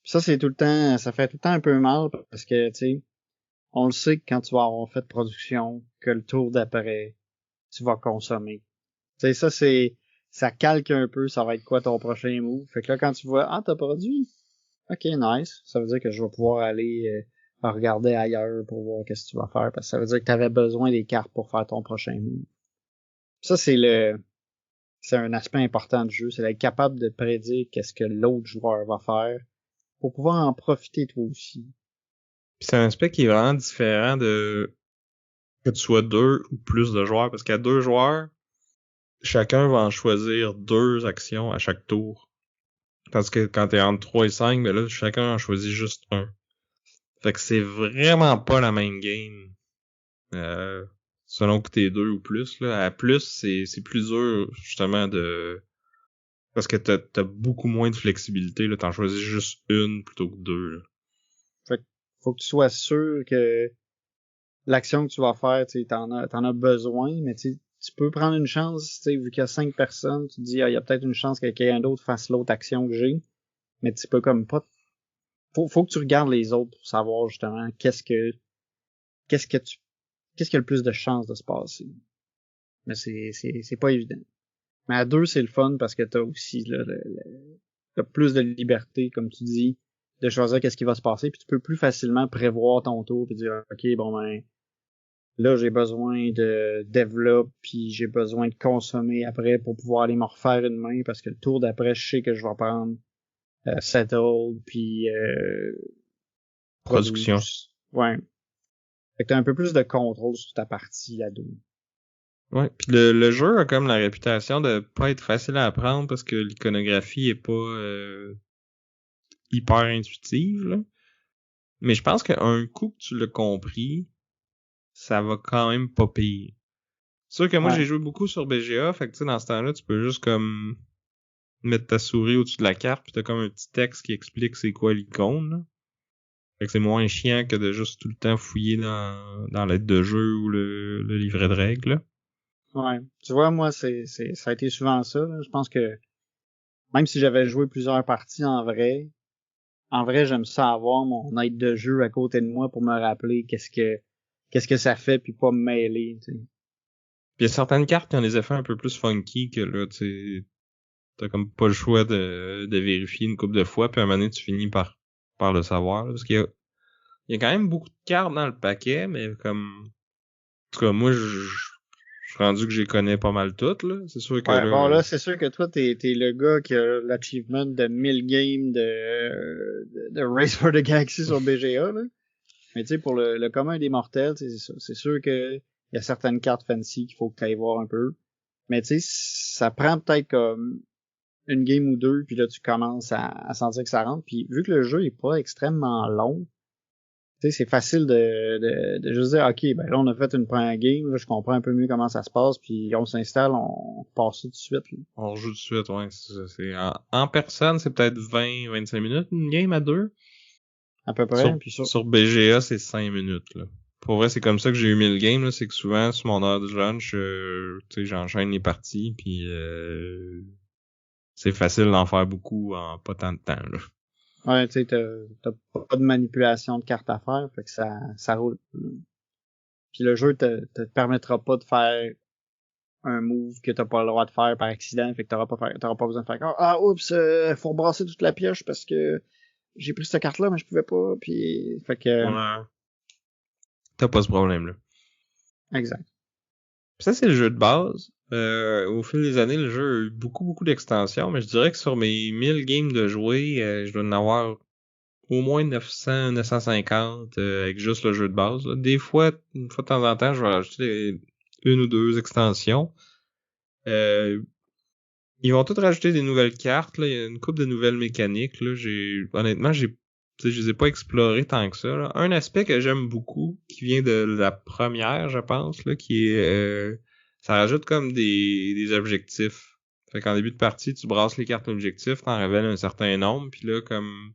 Ça, c'est tout le temps, ça fait tout le temps un peu mal parce que, tu sais, on le sait que quand tu vas avoir fait production, que le tour d'après, tu vas consommer. Tu sais, ça calque un peu, ça va être quoi ton prochain move. Fait que là, quand tu vois, ah, t'as produit? Ok, nice. Ça veut dire que je vais pouvoir aller regarder ailleurs pour voir qu'est-ce que tu vas faire, parce que ça veut dire que tu avais besoin des cartes pour faire ton prochain move. Ça, c'est un aspect important du jeu, c'est d'être capable de prédire qu'est-ce que l'autre joueur va faire pour pouvoir en profiter toi aussi. Puis c'est un aspect qui est vraiment différent de que tu sois 2 ou plus de joueurs, parce qu'à 2 joueurs, chacun va en choisir 2 actions à chaque tour. Tandis que quand t'es entre 3 et 5, ben là, chacun en choisit juste un. Fait que c'est vraiment pas la même game. Selon que t'es 2 ou plus, là. À plus, c'est plus dur, justement, parce que t'as beaucoup moins de flexibilité, là. T'en choisis juste une plutôt que 2, là. Fait que faut que tu sois sûr que l'action que tu vas faire, tu sais, t'en as besoin, mais tu peux prendre une chance, tu sais, vu qu'il y a 5 personnes, tu te dis, ah, il y a peut-être une chance que quelqu'un d'autre fasse l'autre action que j'ai, mais tu peux comme pas, faut que tu regardes les autres pour savoir, justement, qu'est-ce que tu, qu'est-ce qui a le plus de chances de se passer. Mais c'est pas évident. Mais à 2, c'est le fun parce que t'as aussi, là, t'as plus de liberté, comme tu dis, de choisir qu'est-ce qui va se passer, puis tu peux plus facilement prévoir ton tour, puis dire, ok, bon ben, là, j'ai besoin de développer, puis j'ai besoin de consommer après pour pouvoir aller me refaire une main, parce que le tour d'après, je sais que je vais prendre settle, puis Production. produce. Ouais. Fait que t'as un peu plus de contrôle sur ta partie à 2. Ouais, puis le jeu a comme la réputation de pas être facile à apprendre parce que l'iconographie est pas hyper intuitive, là. Mais je pense qu'un coup que tu l'as compris, ça va quand même pas pire. C'est sûr que moi Ouais. j'ai joué beaucoup sur BGA, fait que tu sais, dans ce temps-là, tu peux juste comme mettre ta souris au-dessus de la carte, puis t'as comme un petit texte qui explique c'est quoi l'icône, là. Fait que c'est moins chiant que de juste tout le temps fouiller dans l'aide de jeu ou le livret de règles, là. Ouais. Tu vois, moi, ça a été souvent ça, là. Je pense que même si j'avais joué plusieurs parties en vrai, j'aime ça avoir mon aide de jeu à côté de moi pour me rappeler qu'est-ce que ça fait puis pas me mêler, tu sais. Puis il y a certaines cartes qui ont des effets un peu plus funky que là, tu sais, t'as comme pas le choix de vérifier une couple de fois, puis à un moment donné, tu finis par le savoir, là, parce il y a quand même beaucoup de cartes dans le paquet, mais comme, en tout cas, moi, je suis rendu que je les connais pas mal toutes, là. C'est sûr que Ouais, là, bon là, c'est sûr que toi, t'es le gars qui a l'achievement de 1000 games de Race for the Galaxy sur BGA, là. Mais tu sais, pour le commun des mortels, tu sais, c'est ça. C'est sûr que il y a certaines cartes fancy qu'il faut que tu ailles voir un peu. Mais tu sais, ça prend peut-être comme une game ou deux, puis là, tu commences à sentir que ça rentre. Puis vu que le jeu est pas extrêmement long, tu sais, c'est facile de juste dire, OK, ben là, on a fait une première game, là, je comprends un peu mieux comment ça se passe, puis on s'installe, on passe ça tout de suite, là. on rejoue tout de suite, ouais. En personne, c'est peut-être 20-25 minutes, une game à deux. À peu près. Sur, Puis sur BGA, c'est 5 minutes, là. Pour vrai, c'est comme ça que j'ai eu 1000 games, là. C'est que souvent, sur mon heure de lunch, tu sais, j'enchaîne les parties, puis c'est facile d'en faire beaucoup en pas tant de temps, là. ouais, tu sais, t'as pas de manipulation de carte à faire, fait que ça roule. Puis le jeu te permettra pas de faire un move que t'as pas le droit de faire par accident, fait que t'auras pas besoin de faire ah oups, faut brasser toute la pioche parce que j'ai pris cette carte là mais je pouvais pas, puis fait que Ouais. T'as pas ce problème-là. exact. Puis ça, c'est le jeu de base. Au fil des années, le jeu a eu beaucoup d'extensions, mais je dirais que sur mes 1000 games de jouer, je dois en avoir au moins 900, 950 avec juste le jeu de base, là. Des fois, une fois de temps en temps, je vais rajouter une ou deux extensions. Euh, Ils vont tous rajouter des nouvelles cartes, là. Il y a une couple de nouvelles mécaniques, là. Honnêtement, tu sais, je les ai pas explorées tant que ça, là. Un aspect que j'aime beaucoup, qui vient de la première, je pense, là, qui est, ça rajoute comme des objectifs. Fait qu'en début de partie, tu brasses les cartes objectifs, t'en révèles un certain nombre, puis là, comme,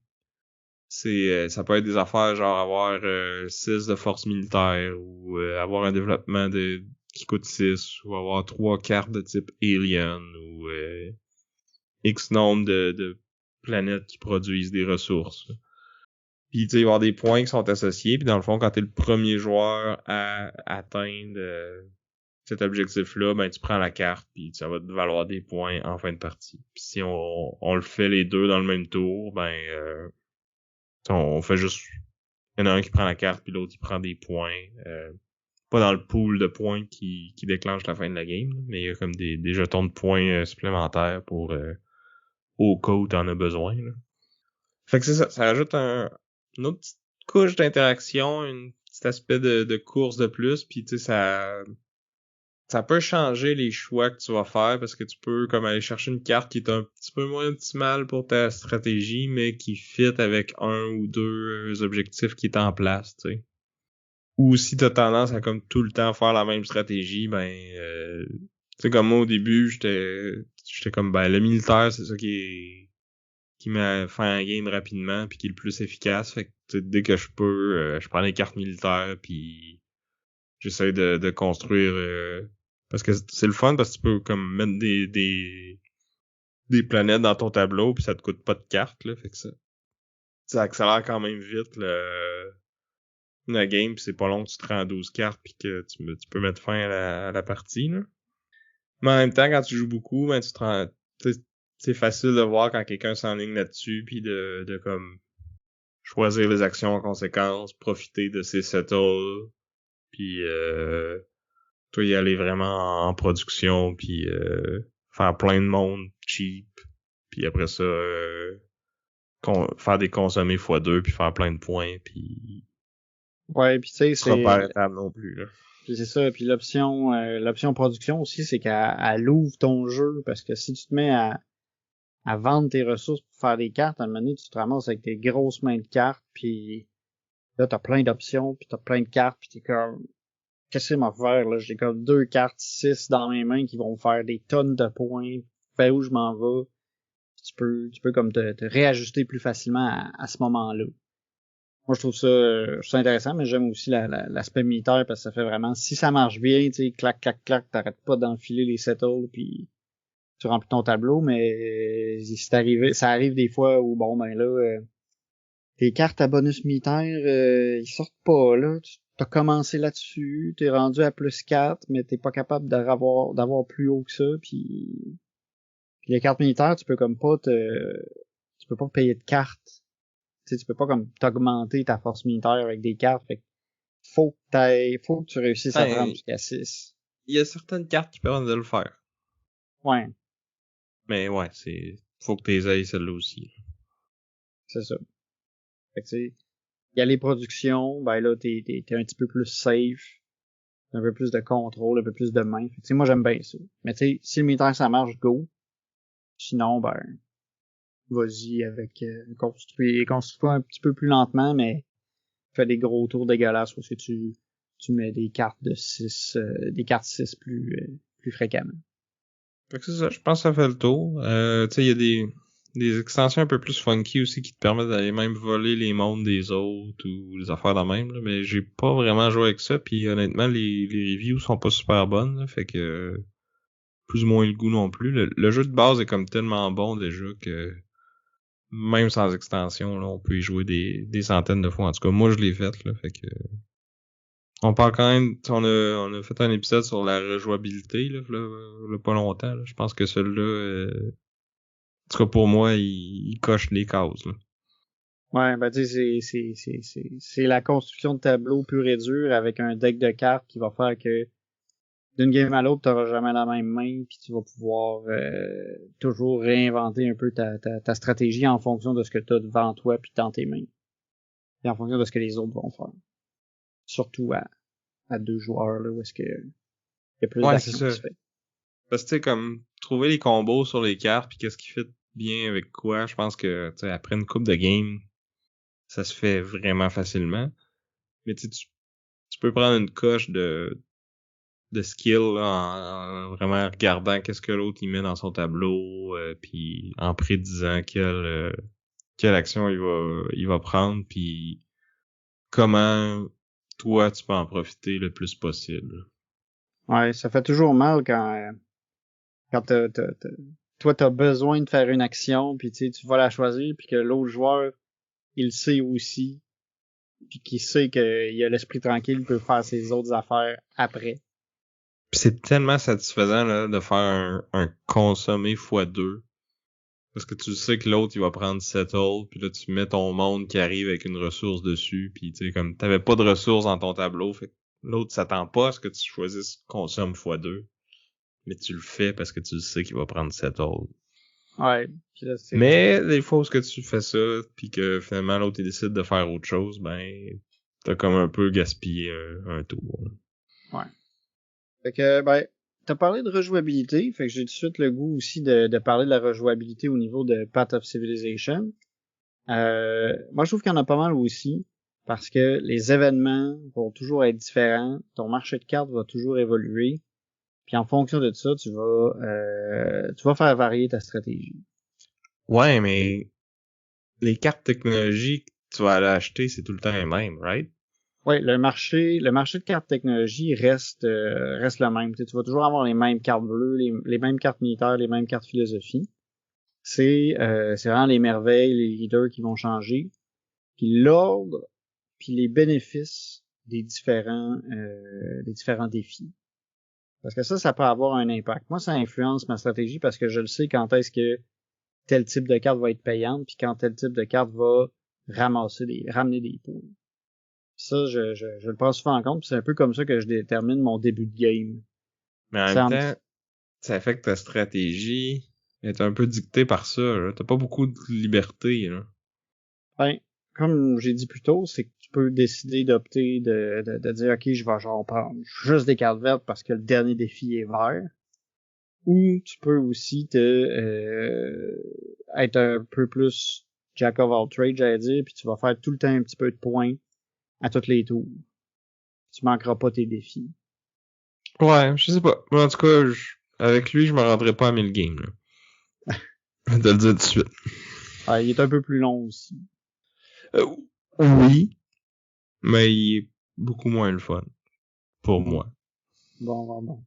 ça peut être des affaires genre avoir 6 de force militaire, ou avoir un développement qui coûte 6, ou avoir 3 cartes de type alien, ou X nombre de planètes qui produisent des ressources. Puis tu sais, il va y avoir des points qui sont associés, puis dans le fond, quand t'es le premier joueur à atteindre cet objectif-là, ben tu prends la carte, puis ça va te valoir des points en fin de partie. Puis si on le fait les deux dans le même tour, ben on fait juste... Il y en a un qui prend la carte, puis l'autre il prend des points. Pas dans le pool de points qui déclenche la fin de la game, là, mais il y a comme des jetons de points supplémentaires pour au cas où t'en as besoin. Là. Fait que c'est ça, ça rajoute une autre petite couche d'interaction, un petit aspect de course de plus, puis tu sais, ça peut changer les choix que tu vas faire parce que tu peux comme aller chercher une carte qui est un petit peu moins optimale pour ta stratégie, mais qui fit avec un ou deux objectifs qui est en place, tu sais. Ou si t'as tendance à comme tout le temps faire la même stratégie, ben tu sais comme moi au début, j'étais comme ben le militaire, c'est ça qui m'a fait un game rapidement puis qui est le plus efficace. Fait que dès que je peux, je prends les cartes militaires puis j'essaie de construire parce que c'est le fun parce que tu peux comme mettre des planètes dans ton tableau puis ça te coûte pas de cartes là, fait que ça accélère quand même vite la game pis c'est pas long que tu te rends à 12 cartes puis que tu peux mettre fin à la partie là. Mais en même temps quand tu joues beaucoup, ben tu te rends c'est facile de voir quand quelqu'un s'enligne là-dessus puis de comme choisir les actions en conséquence, profiter de ses settles puis toi y aller vraiment en production puis faire plein de monde cheap puis après ça faire des consommés x2 puis faire plein de points puis Ouais, puis tu sais, sera pas c'est arrêtable non plus là. puis c'est ça, puis l'option production aussi, c'est qu'elle ouvre ton jeu, parce que si tu te mets à vendre tes ressources pour faire des cartes, à un moment donné, tu te ramasses avec des grosses mains de cartes, puis là, t'as plein d'options, puis t'as plein de cartes, puis t'es comme, qu'est-ce que c'est m'en faire, là? J'ai comme 2 cartes 6 dans mes mains qui vont me faire des tonnes de points, vers où je m'en vais. Tu peux comme te réajuster plus facilement à ce moment-là. Moi, je trouve ça intéressant, mais j'aime aussi l'aspect militaire parce que ça fait vraiment, si ça marche bien, tu sais, clac, clac, clac, t'arrêtes pas d'enfiler les settles puis tu remplis ton tableau, mais ça arrive des fois où, bon, ben là, tes cartes à bonus militaire, ils sortent pas, là. Tu t'as commencé là-dessus, t'es rendu à +4, mais t'es pas capable d'avoir plus haut que ça, puis les cartes militaires, tu peux pas payer de cartes. Tu sais, tu peux pas comme t'augmenter ta force militaire avec des cartes, fait que faut que tu réussisses à te rendre jusqu'à 6. Il y a certaines cartes qui permettent de le faire. Ouais, Mais ouais, faut que t'es ailles celle-là aussi. c'est ça. Fait que tu sais, il y a les productions, ben là, t'es un petit peu plus safe, un peu plus de contrôle, un peu plus de main. Fait que tu sais, moi j'aime bien ça. Mais tu sais, si le militaire ça marche, go. Sinon, ben, vas-y avec construis un petit peu plus lentement, mais fais des gros tours dégueulasses parce que tu mets des cartes de 6, des cartes 6 plus fréquemment. Fait que c'est ça, je pense que ça fait le tour. Tu sais, il y a des extensions un peu plus funky aussi qui te permettent d'aller même voler les mondes des autres ou des affaires de même, là, mais j'ai pas vraiment joué avec ça, puis honnêtement, les reviews sont pas super bonnes, là, fait que plus ou moins le goût non plus. Le jeu de base est comme tellement bon déjà que même sans extension, là, on peut y jouer des centaines de fois. En tout cas, moi je l'ai fait, là, fait que on parle quand même, on a fait un épisode sur la rejouabilité, là pas longtemps. Là. Je pense que celui-là, en tout cas pour moi, il coche les cases. Là. Ouais, ben tu sais, c'est la construction de tableau pur et dur avec un deck de cartes qui va faire que d'une game à l'autre, t'auras jamais la même main, puis tu vas pouvoir toujours réinventer un peu ta stratégie en fonction de ce que t'as devant toi puis dans tes mains. Et en fonction de ce que les autres vont faire. Surtout à 2 joueurs, là, où est-ce que y a plus Ouais, c'est d'action ça. qui se fait. Parce que tu sais, comme trouver les combos sur les cartes puis qu'est-ce qui fit bien avec quoi, je pense que tu sais, après une coupe de game, ça se fait vraiment facilement. Mais tu peux prendre une coche de skill là, en vraiment regardant qu'est-ce que l'autre il met dans son tableau, puis en prédisant quelle action il va prendre, puis comment toi tu peux en profiter le plus possible. Ouais, ça fait toujours mal quand t'as toi, t'as besoin de faire une action, puis tu vas la choisir, puis que l'autre joueur, il sait aussi, puis qu'il sait qu'il a l'esprit tranquille, il peut faire ses autres affaires après. Pis c'est tellement satisfaisant là, de faire un consommé x2. Parce que tu sais que l'autre, il va prendre settle, puis là, tu mets ton monde qui arrive avec une ressource dessus, puis tu sais, comme t'avais pas de ressources dans ton tableau, fait que l'autre s'attend pas à ce que tu choisisses consomme x2. Mais tu le fais parce que tu sais qu'il va prendre settle. Ouais. Puis là, Mais des fois où ce que tu fais ça, puis que finalement l'autre il décide de faire autre chose, ben t'as comme un peu gaspillé un tour. Ouais. Fait que, ben, t'as parlé de rejouabilité, fait que j'ai tout de suite le goût aussi de parler de la rejouabilité au niveau de Path of Civilization. Moi, je trouve qu'il y en a pas mal aussi, parce que les événements vont toujours être différents, ton marché de cartes va toujours évoluer, puis en fonction de ça, tu vas faire varier ta stratégie. Ouais, mais les cartes technologiques que tu vas aller acheter, c'est tout le temps les mêmes, right? Ouais, le marché de cartes technologie reste le même. Tu vas toujours avoir les mêmes cartes bleues, les mêmes cartes militaires, les mêmes cartes philosophie. C'est vraiment les merveilles, les leaders qui vont changer. Puis l'ordre, puis les bénéfices des différents défis. Parce que ça peut avoir un impact. Moi, ça influence ma stratégie parce que je le sais quand est-ce que tel type de carte va être payante, puis quand tel type de carte va ramener des points. Ça, je le prends souvent en compte, puis c'est un peu comme ça que je détermine mon début de game. Mais en même temps, ça fait que ta stratégie est un peu dictée par ça, là. T'as pas beaucoup de liberté, là. Ben, comme j'ai dit plus tôt, c'est que tu peux décider d'opter de dire ok, je vais genre prendre juste des cartes vertes parce que le dernier défi est vert. Ou tu peux aussi être un peu plus jack of all trades, j'allais dire, puis tu vas faire tout le temps un petit peu de points à tous les tours. Tu manqueras pas tes défis. Ouais, je sais pas. Mais en tout cas, avec lui, je me rendrai pas à 1000 games, là. Je vais te le dire tout de suite. Il est un peu plus long aussi. Oui, mais il est beaucoup moins le fun. Pour moi. Bon.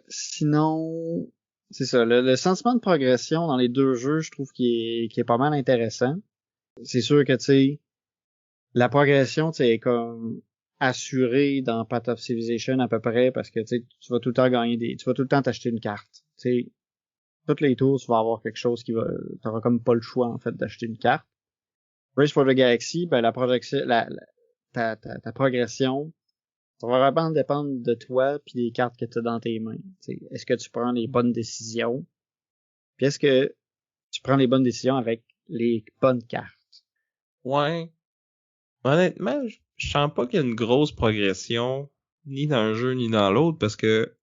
Sinon, c'est ça. Le sentiment de progression dans les deux jeux, je trouve qu'il est pas mal intéressant. C'est sûr que, tu sais, la progression, tu sais, est comme assurée dans Path of Civilization à peu près parce que, tu sais, tu vas tout le temps tu vas tout le temps t'acheter une carte. Tu sais, toutes les tours, tu vas avoir quelque chose t'auras comme pas le choix, en fait, d'acheter une carte. Race for the Galaxy, ben, ta progression, ça va vraiment dépendre de toi puis des cartes que tu as dans tes mains. T'sais, est-ce que tu prends les bonnes décisions? Puis est-ce que tu prends les bonnes décisions avec les bonnes cartes? Ouais. Honnêtement, je sens pas qu'il y a une grosse progression, ni dans un jeu, ni dans l'autre, parce que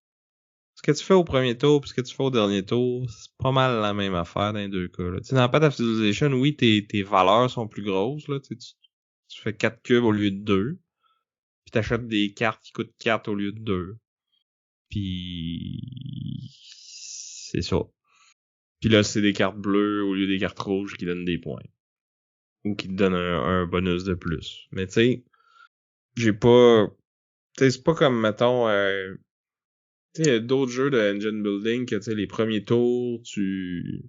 ce que tu fais au premier tour puis ce que tu fais au dernier tour, c'est pas mal la même affaire dans les deux cas. Tu sais, dans Path of Civilization, oui, tes valeurs sont plus grosses, là. Tu fais 4 cubes au lieu de 2. Puis t'achètes des cartes qui coûtent 4 au lieu de 2. Puis c'est ça. Puis là, c'est des cartes bleues au lieu des cartes rouges qui donnent des points. Ou qui te donnent un bonus de plus. Mais tu sais, j'ai pas... Tu sais, c'est pas comme, mettons... tu sais, il y a d'autres jeux de engine building que, tu sais, les premiers tours, tu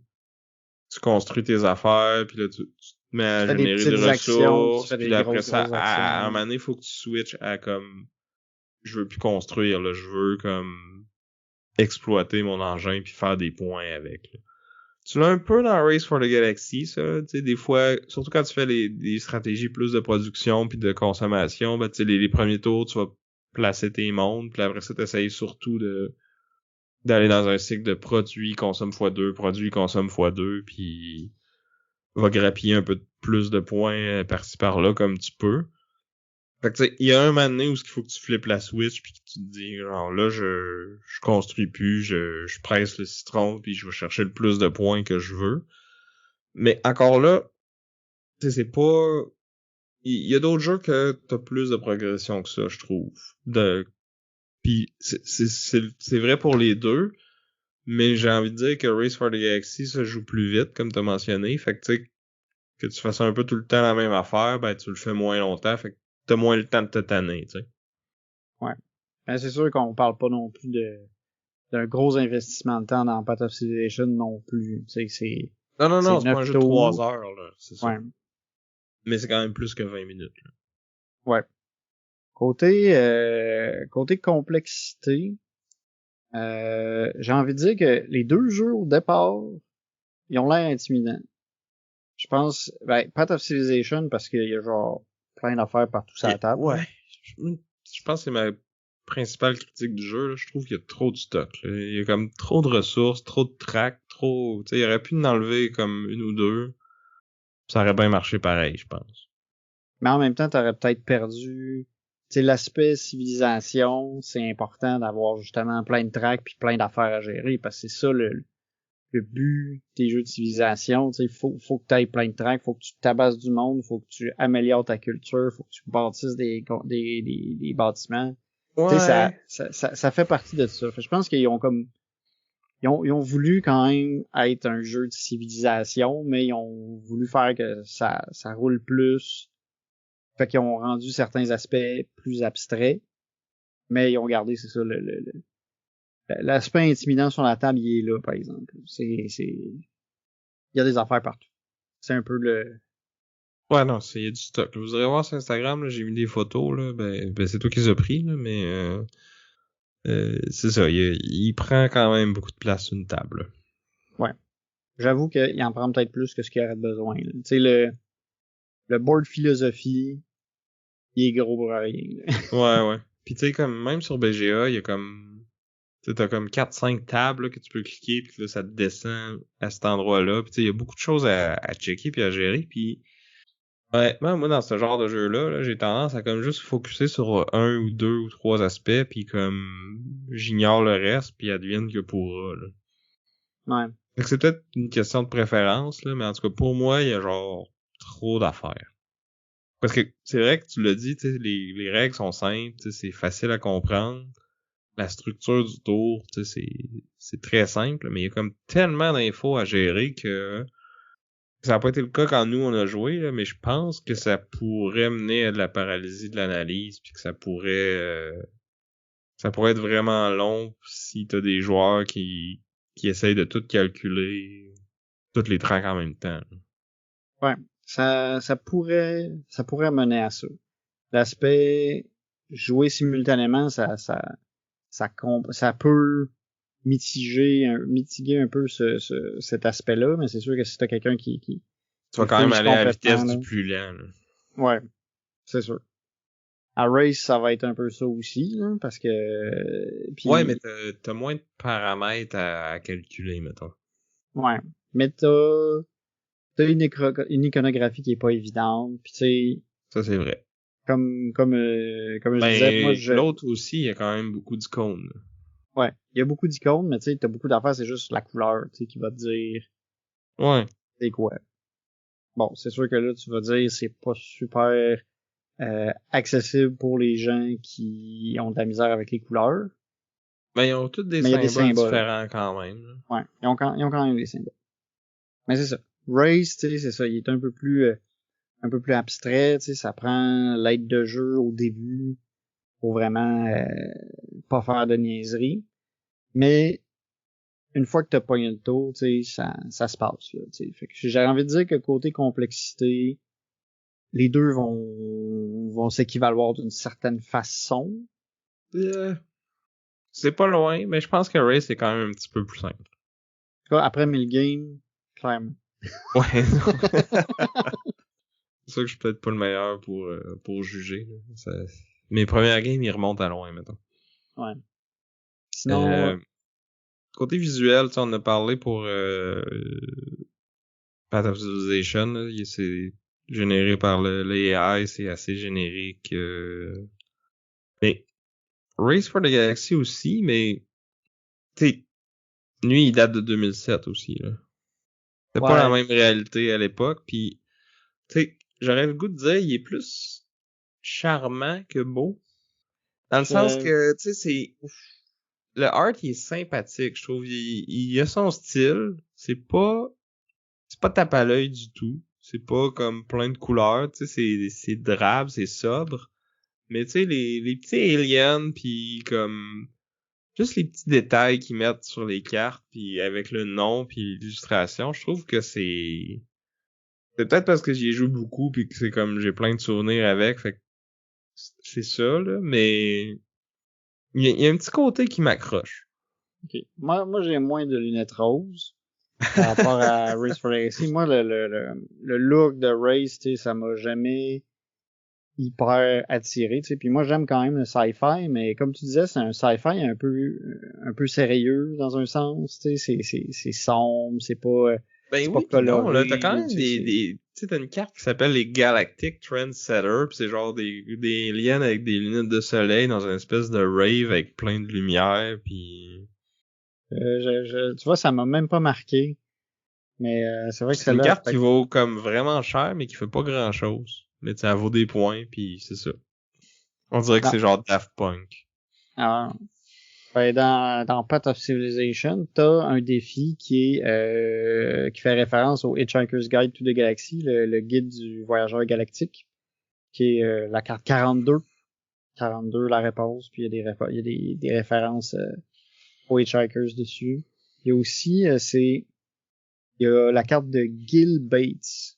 construis tes affaires, puis là, tu te mets Tu à fais des générer des petites actions, tu ressources, fais puis des là, après ça, grosses à un actions. moment donné, il faut que tu switches à comme... Je veux plus construire, là, je veux comme exploiter mon engin puis faire des points avec. Là. Tu l'as un peu dans Race for the Galaxy, ça. Tu sais, des fois, surtout quand tu fais des stratégies plus de production puis de consommation, ben, tu sais, les premiers tours, tu vas placer tes mondes, puis après ça, tu essayes surtout d'aller dans un cycle de produit, consomme x2, produit, consomme x2, puis va grappiller un peu plus de points par-ci par-là comme tu peux. Fait que tu sais, il y a un moment donné où il faut que tu flippes la switch puis que tu te dis genre là je construis plus, je presse le citron puis je vais chercher le plus de points que je veux. Mais encore là, tu sais c'est pas il y a d'autres jeux que t'as plus de progression que ça, je trouve. Puis c'est vrai pour les deux, mais j'ai envie de dire que Race for the Galaxy ça joue plus vite comme t'as mentionné, fait que tu sais que tu fasses un peu tout le temps la même affaire, ben tu le fais moins longtemps, fait que t'as moins le temps de te tanner, tu sais. Ouais. Ben, c'est sûr qu'on parle pas non plus de d'un gros investissement de temps dans Path of Civilization non plus. Tu sais, Non, c'est c'est pas un jeu de 3 heures, là. C'est ça. Ouais. Mais c'est quand même plus que 20 minutes, là. Ouais. Côté complexité, j'ai envie de dire que les deux jeux au départ, ils ont l'air intimidants. Je pense, Path of Civilization parce qu'il y a genre plein d'affaires partout sur la table. Ouais. Je pense que c'est ma principale critique du jeu, là. Je trouve qu'il y a trop de stock, là. Il y a comme trop de ressources, trop de tracks, tu sais, il aurait pu en enlever comme une ou deux. Ça aurait bien marché pareil, je pense. Mais en même temps, t'aurais peut-être perdu, tu sais, l'aspect civilisation, c'est important d'avoir justement plein de tracks puis plein d'affaires à gérer parce que c'est ça le but des jeux de civilisation, tu sais, faut que tu aies plein de tracks, faut que tu tabasses du monde, faut que tu améliores ta culture, faut que tu bâtisses des bâtiments. Ouais. Tu sais, ça fait partie de ça. Fait, je pense qu'ils ont comme ils ont voulu quand même être un jeu de civilisation, mais ils ont voulu faire que ça roule plus. Fait qu'ils ont rendu certains aspects plus abstraits, mais ils ont gardé, c'est ça, l'aspect intimidant sur la table, il est là, par exemple. Il y a des affaires partout. C'est un peu le... Ouais, non, il y a du stock. Vous irez voir sur Instagram, là, j'ai mis des photos, là, ben c'est toi qui les as pris, là, mais c'est ça, il prend quand même beaucoup de place sur une table, là. Ouais. J'avoue qu'il en prend peut-être plus que ce qu'il aurait besoin. Tu sais, le board philosophie, il est gros pour rien. Là. Ouais. Puis tu sais, comme même sur BGA, il y a comme... T'as comme 4-5 tables là, que tu peux cliquer, puis là, ça te descend à cet endroit-là. Puis tu sais, il y a beaucoup de choses à checker puis à gérer. Puis honnêtement, moi, dans ce genre de jeu-là, là, j'ai tendance à comme juste focusser sur un ou deux ou trois aspects, puis comme j'ignore le reste, puis advienne que pourra. Là. Ouais. Fait que c'est peut-être une question de préférence, là, mais en tout cas, pour moi, il y a genre trop d'affaires. Parce que c'est vrai que tu l'as dit, tu sais, les règles sont simples, tu sais, c'est facile à comprendre. La structure du tour, tu sais, c'est très simple, mais il y a comme tellement d'infos à gérer que ça n'a pas été le cas quand nous on a joué, là, mais je pense que ça pourrait mener à de la paralysie de l'analyse, puis que ça pourrait être vraiment long si t'as des joueurs qui essayent de tout calculer, toutes les tracks en même temps. Ouais. Ça pourrait mener à ça. L'aspect jouer simultanément, ça peut mitiguer un peu cet aspect-là, mais c'est sûr que si t'as quelqu'un qui Tu vas quand même aller à la vitesse là, du plus lent. Là. Ouais, c'est sûr. À Race, ça va être un peu ça aussi, là, parce que... Puis, ouais, mais t'as moins de paramètres à calculer, mettons. Ouais, mais t'as une iconographie qui est pas évidente, puis tu sais... Ça, c'est vrai. Comme je disais, moi, l'autre aussi, il y a quand même beaucoup d'icônes. Ouais, il y a beaucoup d'icônes, mais tu sais, t'as beaucoup d'affaires, c'est juste la couleur, tu sais, qui va te dire... Ouais. C'est quoi. Bon, c'est sûr que là, tu vas dire c'est pas super accessible pour les gens qui ont de la misère avec les couleurs. Ben, ils ont tous des symboles différents quand même. Là. Ouais, ils ont quand même des symboles. Mais c'est ça. Race, tu sais, c'est ça, il est un peu plus abstrait, tu sais, ça prend l'aide de jeu au début pour vraiment pas faire de niaiserie. Mais une fois que t'as pogné le tour, tu sais, ça se passe, là, tu sais. Fait que j'ai envie de dire que côté complexité, les deux vont s'équivaloir d'une certaine façon. C'est pas loin, mais je pense que Race est quand même un petit peu plus simple. Après 1000 games, clairement. Ouais. C'est sûr que je suis peut-être pas le meilleur pour juger. Mes premières games, ils remontent à loin, mettons. Ouais. Sinon... côté visuel, tu sais, on en a parlé pour Path of Civilization. C'est généré par l'AI, c'est assez générique. Mais Race for the Galaxy aussi, mais tu sais, lui, il date de 2007 aussi. Là. C'était pas la même réalité à l'époque. Puis, tu sais, j'aurais le goût de dire, il est plus charmant que beau. Dans le sens que, tu sais, c'est... Le art, il est sympathique, je trouve. Il a son style. C'est pas tape à l'œil du tout. C'est pas comme plein de couleurs. Tu sais, c'est drabe, c'est sobre. Mais tu sais, les petits aliens, puis comme juste les petits détails qu'ils mettent sur les cartes, puis avec le nom, puis l'illustration, je trouve que c'est peut-être parce que j'y ai joué beaucoup, puis que c'est comme j'ai plein de souvenirs avec, fait que c'est ça, là, mais il y a un petit côté qui m'accroche. Ok. Moi, j'ai moins de lunettes roses par rapport à Race for Legacy. Moi, le look de Race, tu sais, ça m'a jamais hyper attiré, tu sais. Puis moi, j'aime quand même le sci-fi, mais comme tu disais, c'est un sci-fi un peu sérieux dans un sens, tu sais. C'est sombre, c'est pas Ben pas oui, pis non, là, coloré. t'as quand même Tu sais, tu sais, t'as une carte qui s'appelle les Galactic Trendsetter, pis c'est genre des aliens avec des lunettes de soleil dans une espèce de rave avec plein de lumière, pis tu vois, ça m'a même pas marqué. Mais c'est vrai que c'est une celle-là, carte qui vaut comme vraiment cher, mais qui fait pas grand chose. Mais tu sais, elle vaut des points, pis c'est ça. On dirait que non. c'est genre Daft Punk. Alors, ben, dans Path of Civilization, t'as un défi qui fait référence au Hitchhiker's Guide to the Galaxy, le guide du voyageur galactique, qui est la carte 42. 42, la réponse, puis il y a des références aux Hitchhikers dessus. Il y a aussi, il y a la carte de Gil Bates,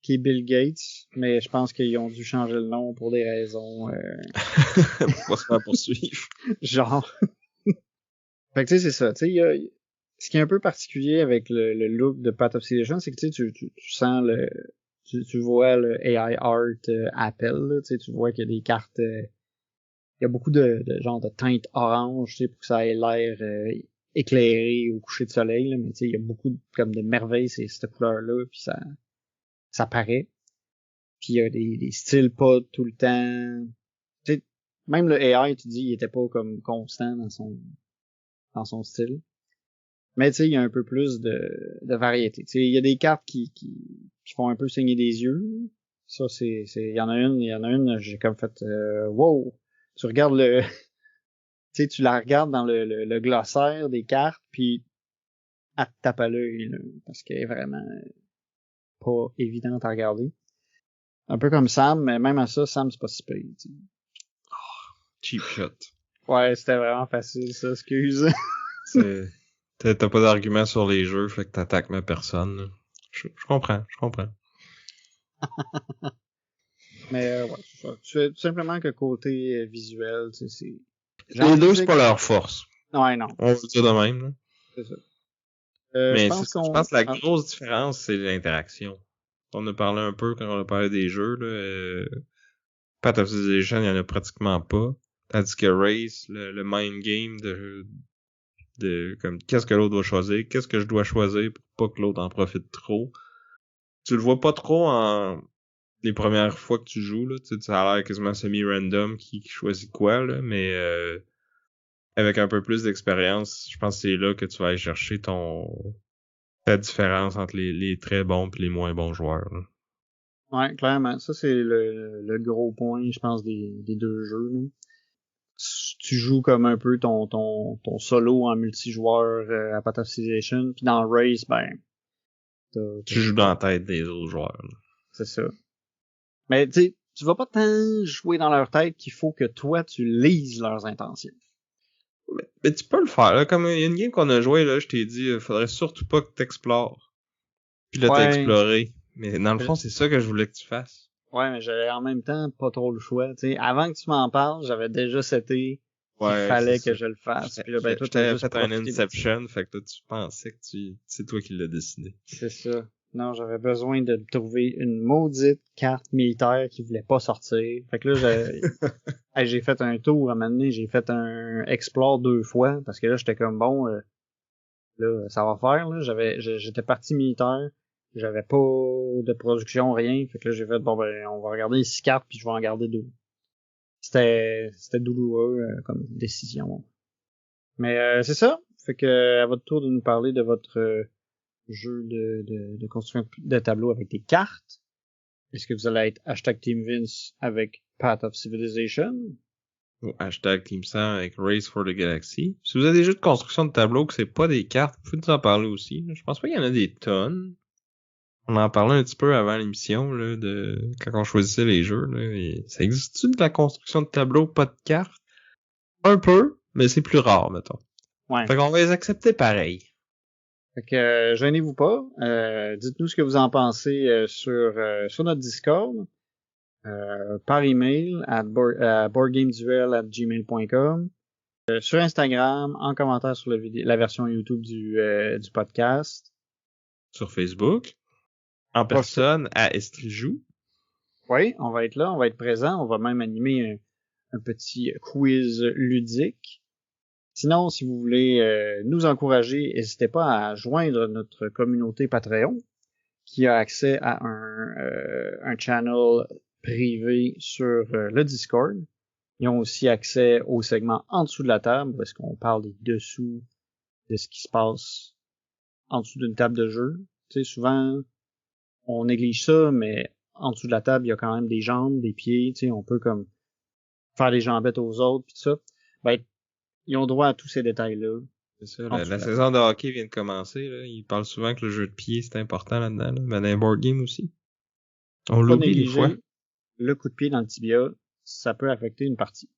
qui est Bill Gates, mais je pense qu'ils ont dû changer le nom pour des raisons Pour pas se faire poursuivre. genre. Fait que tu sais, c'est ça. Tu sais, ce qui est un peu particulier avec le look de Path of Civilization, c'est que tu sens tu vois le AI art Apple, là, tu sais, tu vois qu'il y a des cartes, il y a beaucoup de genre de teintes orange, tu sais, pour que ça ait l'air éclairé au coucher de soleil, là, mais tu sais, il y a beaucoup comme de merveilles, cette couleur-là, puis ça paraît. Puis il y a des styles pas tout le temps. Tu sais, même le AI, tu dis, il était pas comme constant dans son style. Mais tu sais, il y a un peu plus de variété. Tu sais, il y a des cartes qui font un peu saigner des yeux. Ça, il y en a une, j'ai comme fait, wow! Tu regardes tu sais, tu la regardes dans le glossaire des cartes, puis elle te tape à l'œil, là, parce qu'elle est vraiment pas évidente à regarder. Un peu comme Sam, mais même à ça, Sam, c'est pas si pire, tu sais. Cheap shot. Ouais, c'était vraiment facile, ça, excuse. T'as pas d'argument sur les jeux, fait que t'attaques ma personne, là. Je comprends. Mais ouais, c'est ça. Tout simplement que côté visuel, tu sais, c'est... Les deux, c'est pas leur force. Ouais, non. On va dire de même, là. C'est ça. Je Mais pense je pense que la grosse différence, c'est l'interaction. On a parlé un peu quand on a parlé des jeux, là. Path of Civilization, il y en a pratiquement pas. Tandis que Race, le mind game de comme qu'est-ce que l'autre doit choisir, qu'est-ce que je dois choisir pour pas que l'autre en profite trop. Tu le vois pas trop en les premières fois que tu joues, là. Tu sais, ça a l'air quasiment semi-random qui choisit quoi, là, mais avec un peu plus d'expérience, je pense que c'est là que tu vas aller chercher ta différence entre les très bons et les moins bons joueurs, là. Ouais, clairement. Ça, c'est le gros point, je pense, des deux jeux, là. Tu joues comme un peu ton solo en multijoueur à Path of Civilization, puis dans Race, ben, Tu joues dans la tête des autres joueurs, là. c'est ça. Mais tu sais, tu vas pas tant jouer dans leur tête qu'il faut que toi, tu lises leurs intentions. Mais tu peux le faire, là. Comme il y a une game qu'on a joué, là, je t'ai dit, faudrait surtout pas que t'explores. Puis là, t'as exploré. Mais dans le fond, c'est ça que je voulais que tu fasses. Ouais, mais j'avais en même temps pas trop le choix. Tu sais, avant que tu m'en parles, j'avais déjà seté qu'il fallait que je le fasse. Puis là, ben, toi, t'as juste fait un Inception, fait que toi, tu pensais que c'est toi qui l'as décidé. C'est ça. Non, j'avais besoin de trouver une maudite carte militaire qui voulait pas sortir. Fait que là, j'ai fait un tour à un moment donné, j'ai fait un explore 2 fois, parce que là, j'étais comme bon, là, ça va faire, là. J'étais parti militaire, j'avais pas de production, rien. Fait que là, j'ai fait bon ben, on va regarder les 6 cartes, puis je vais en garder 2. C'était douloureux comme décision. Mais c'est ça. Fait que à votre tour de nous parler de votre jeu de construction de tableau avec des cartes. Est-ce que vous allez être hashtag Team Vince avec Path of Civilization? Ou hashtag Team Sam avec Race for the Galaxy. Si vous avez des jeux de construction de tableau que c'est pas des cartes, vous pouvez nous en parler aussi. Je pense pas qu'il y en a des tonnes. On en parlait un petit peu avant l'émission, là, de quand on choisissait les jeux, là. Et ça existe-tu de la construction de tableau, pas de cartes? Un peu, mais c'est plus rare, mettons. Ouais. Fait qu'on va les accepter pareil. Fait que gênez-vous pas. Dites-nous ce que vous en pensez sur notre Discord, par email à boardgameduel@gmail.com, sur Instagram, en commentaire sur la version YouTube du podcast. Sur Facebook, en personne à Estrijou. Oui, on va être là, on va être présent, on va même animer un petit quiz ludique. Sinon, si vous voulez nous encourager, n'hésitez pas à joindre notre communauté Patreon, qui a accès à un channel privé sur le Discord. Ils ont aussi accès au segment en dessous de la table, parce qu'on parle des dessous de ce qui se passe en dessous d'une table de jeu. Tu sais, souvent, on néglige ça, mais en dessous de la table, il y a quand même des jambes, des pieds, tu sais, on peut comme faire des jambettes aux autres, pis tout ça. Ben, ils ont droit à tous ces détails-là. C'est ça, la saison de hockey vient de commencer, là. Ils parlent souvent que le jeu de pied, c'est important là-dedans, là. Mais dans les board games aussi. On l'oublie des fois. Le coup de pied dans le tibia, ça peut affecter une partie.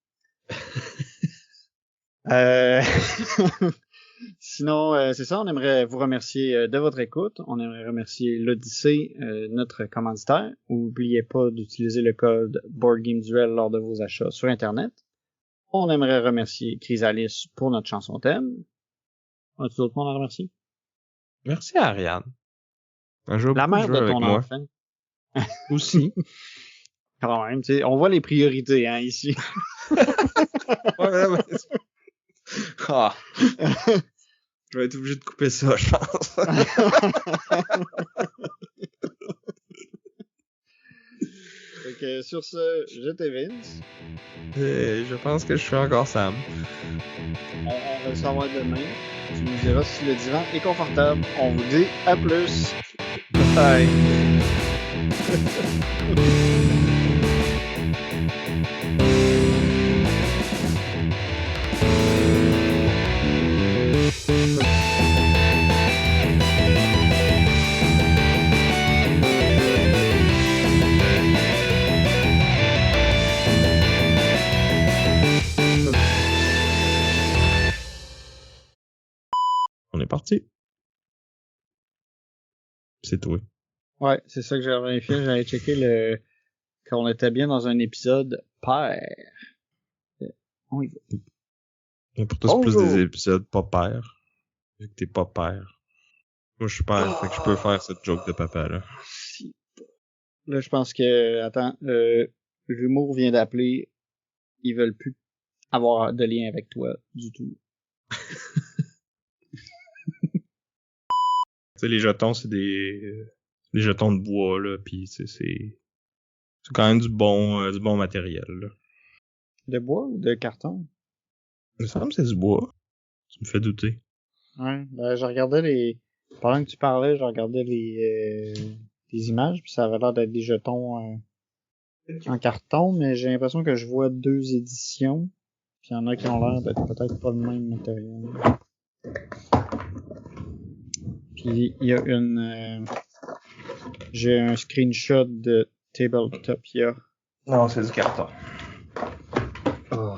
Sinon, c'est ça, on aimerait vous remercier de votre écoute. On aimerait remercier l'Odyssée, notre commanditaire. N'oubliez pas d'utiliser le code BoardGameDuel lors de vos achats sur Internet. On aimerait remercier Chrysalis pour notre chanson thème. As-tu d'autres monde à remercier? Merci à Ariane. La mère de ton enfant. Aussi. Quand même, tu sais, on voit les priorités, hein, ici. Ouais, mais... Ah. Je vais être obligé de couper ça, je pense. Fait que sur ce, j'étais Vince. Et je pense que je suis encore Sam. On va le savoir demain. Tu nous diras si le divan est confortable. On vous dit à plus. Bye. On est parti. C'est tout. Ouais, c'est ça que j'avais vérifié. J'avais checké qu'on était bien dans un épisode pair. On y va. Mais pour toi, c'est plus des épisodes pas père. Vu que t'es pas père. Moi, je suis père, fait que je peux faire cette joke de papa, là. Là, je pense que, attends, l'humour vient d'appeler. Ils veulent plus avoir de lien avec toi du tout. Tu sais, les jetons, c'est des jetons de bois, là, pis c'est quand même du bon matériel, là. De bois ou de carton? Il me semble que c'est du bois. Tu me fais douter. Ouais, ben, je regardais pendant que tu parlais, je regardais les images, puis ça avait l'air d'être des jetons en carton, mais j'ai l'impression que je vois deux éditions, puis il y en a qui ont l'air d'être peut-être pas le même matériel. Puis il y a j'ai un screenshot de Tabletopia. Non, c'est du carton. Oh.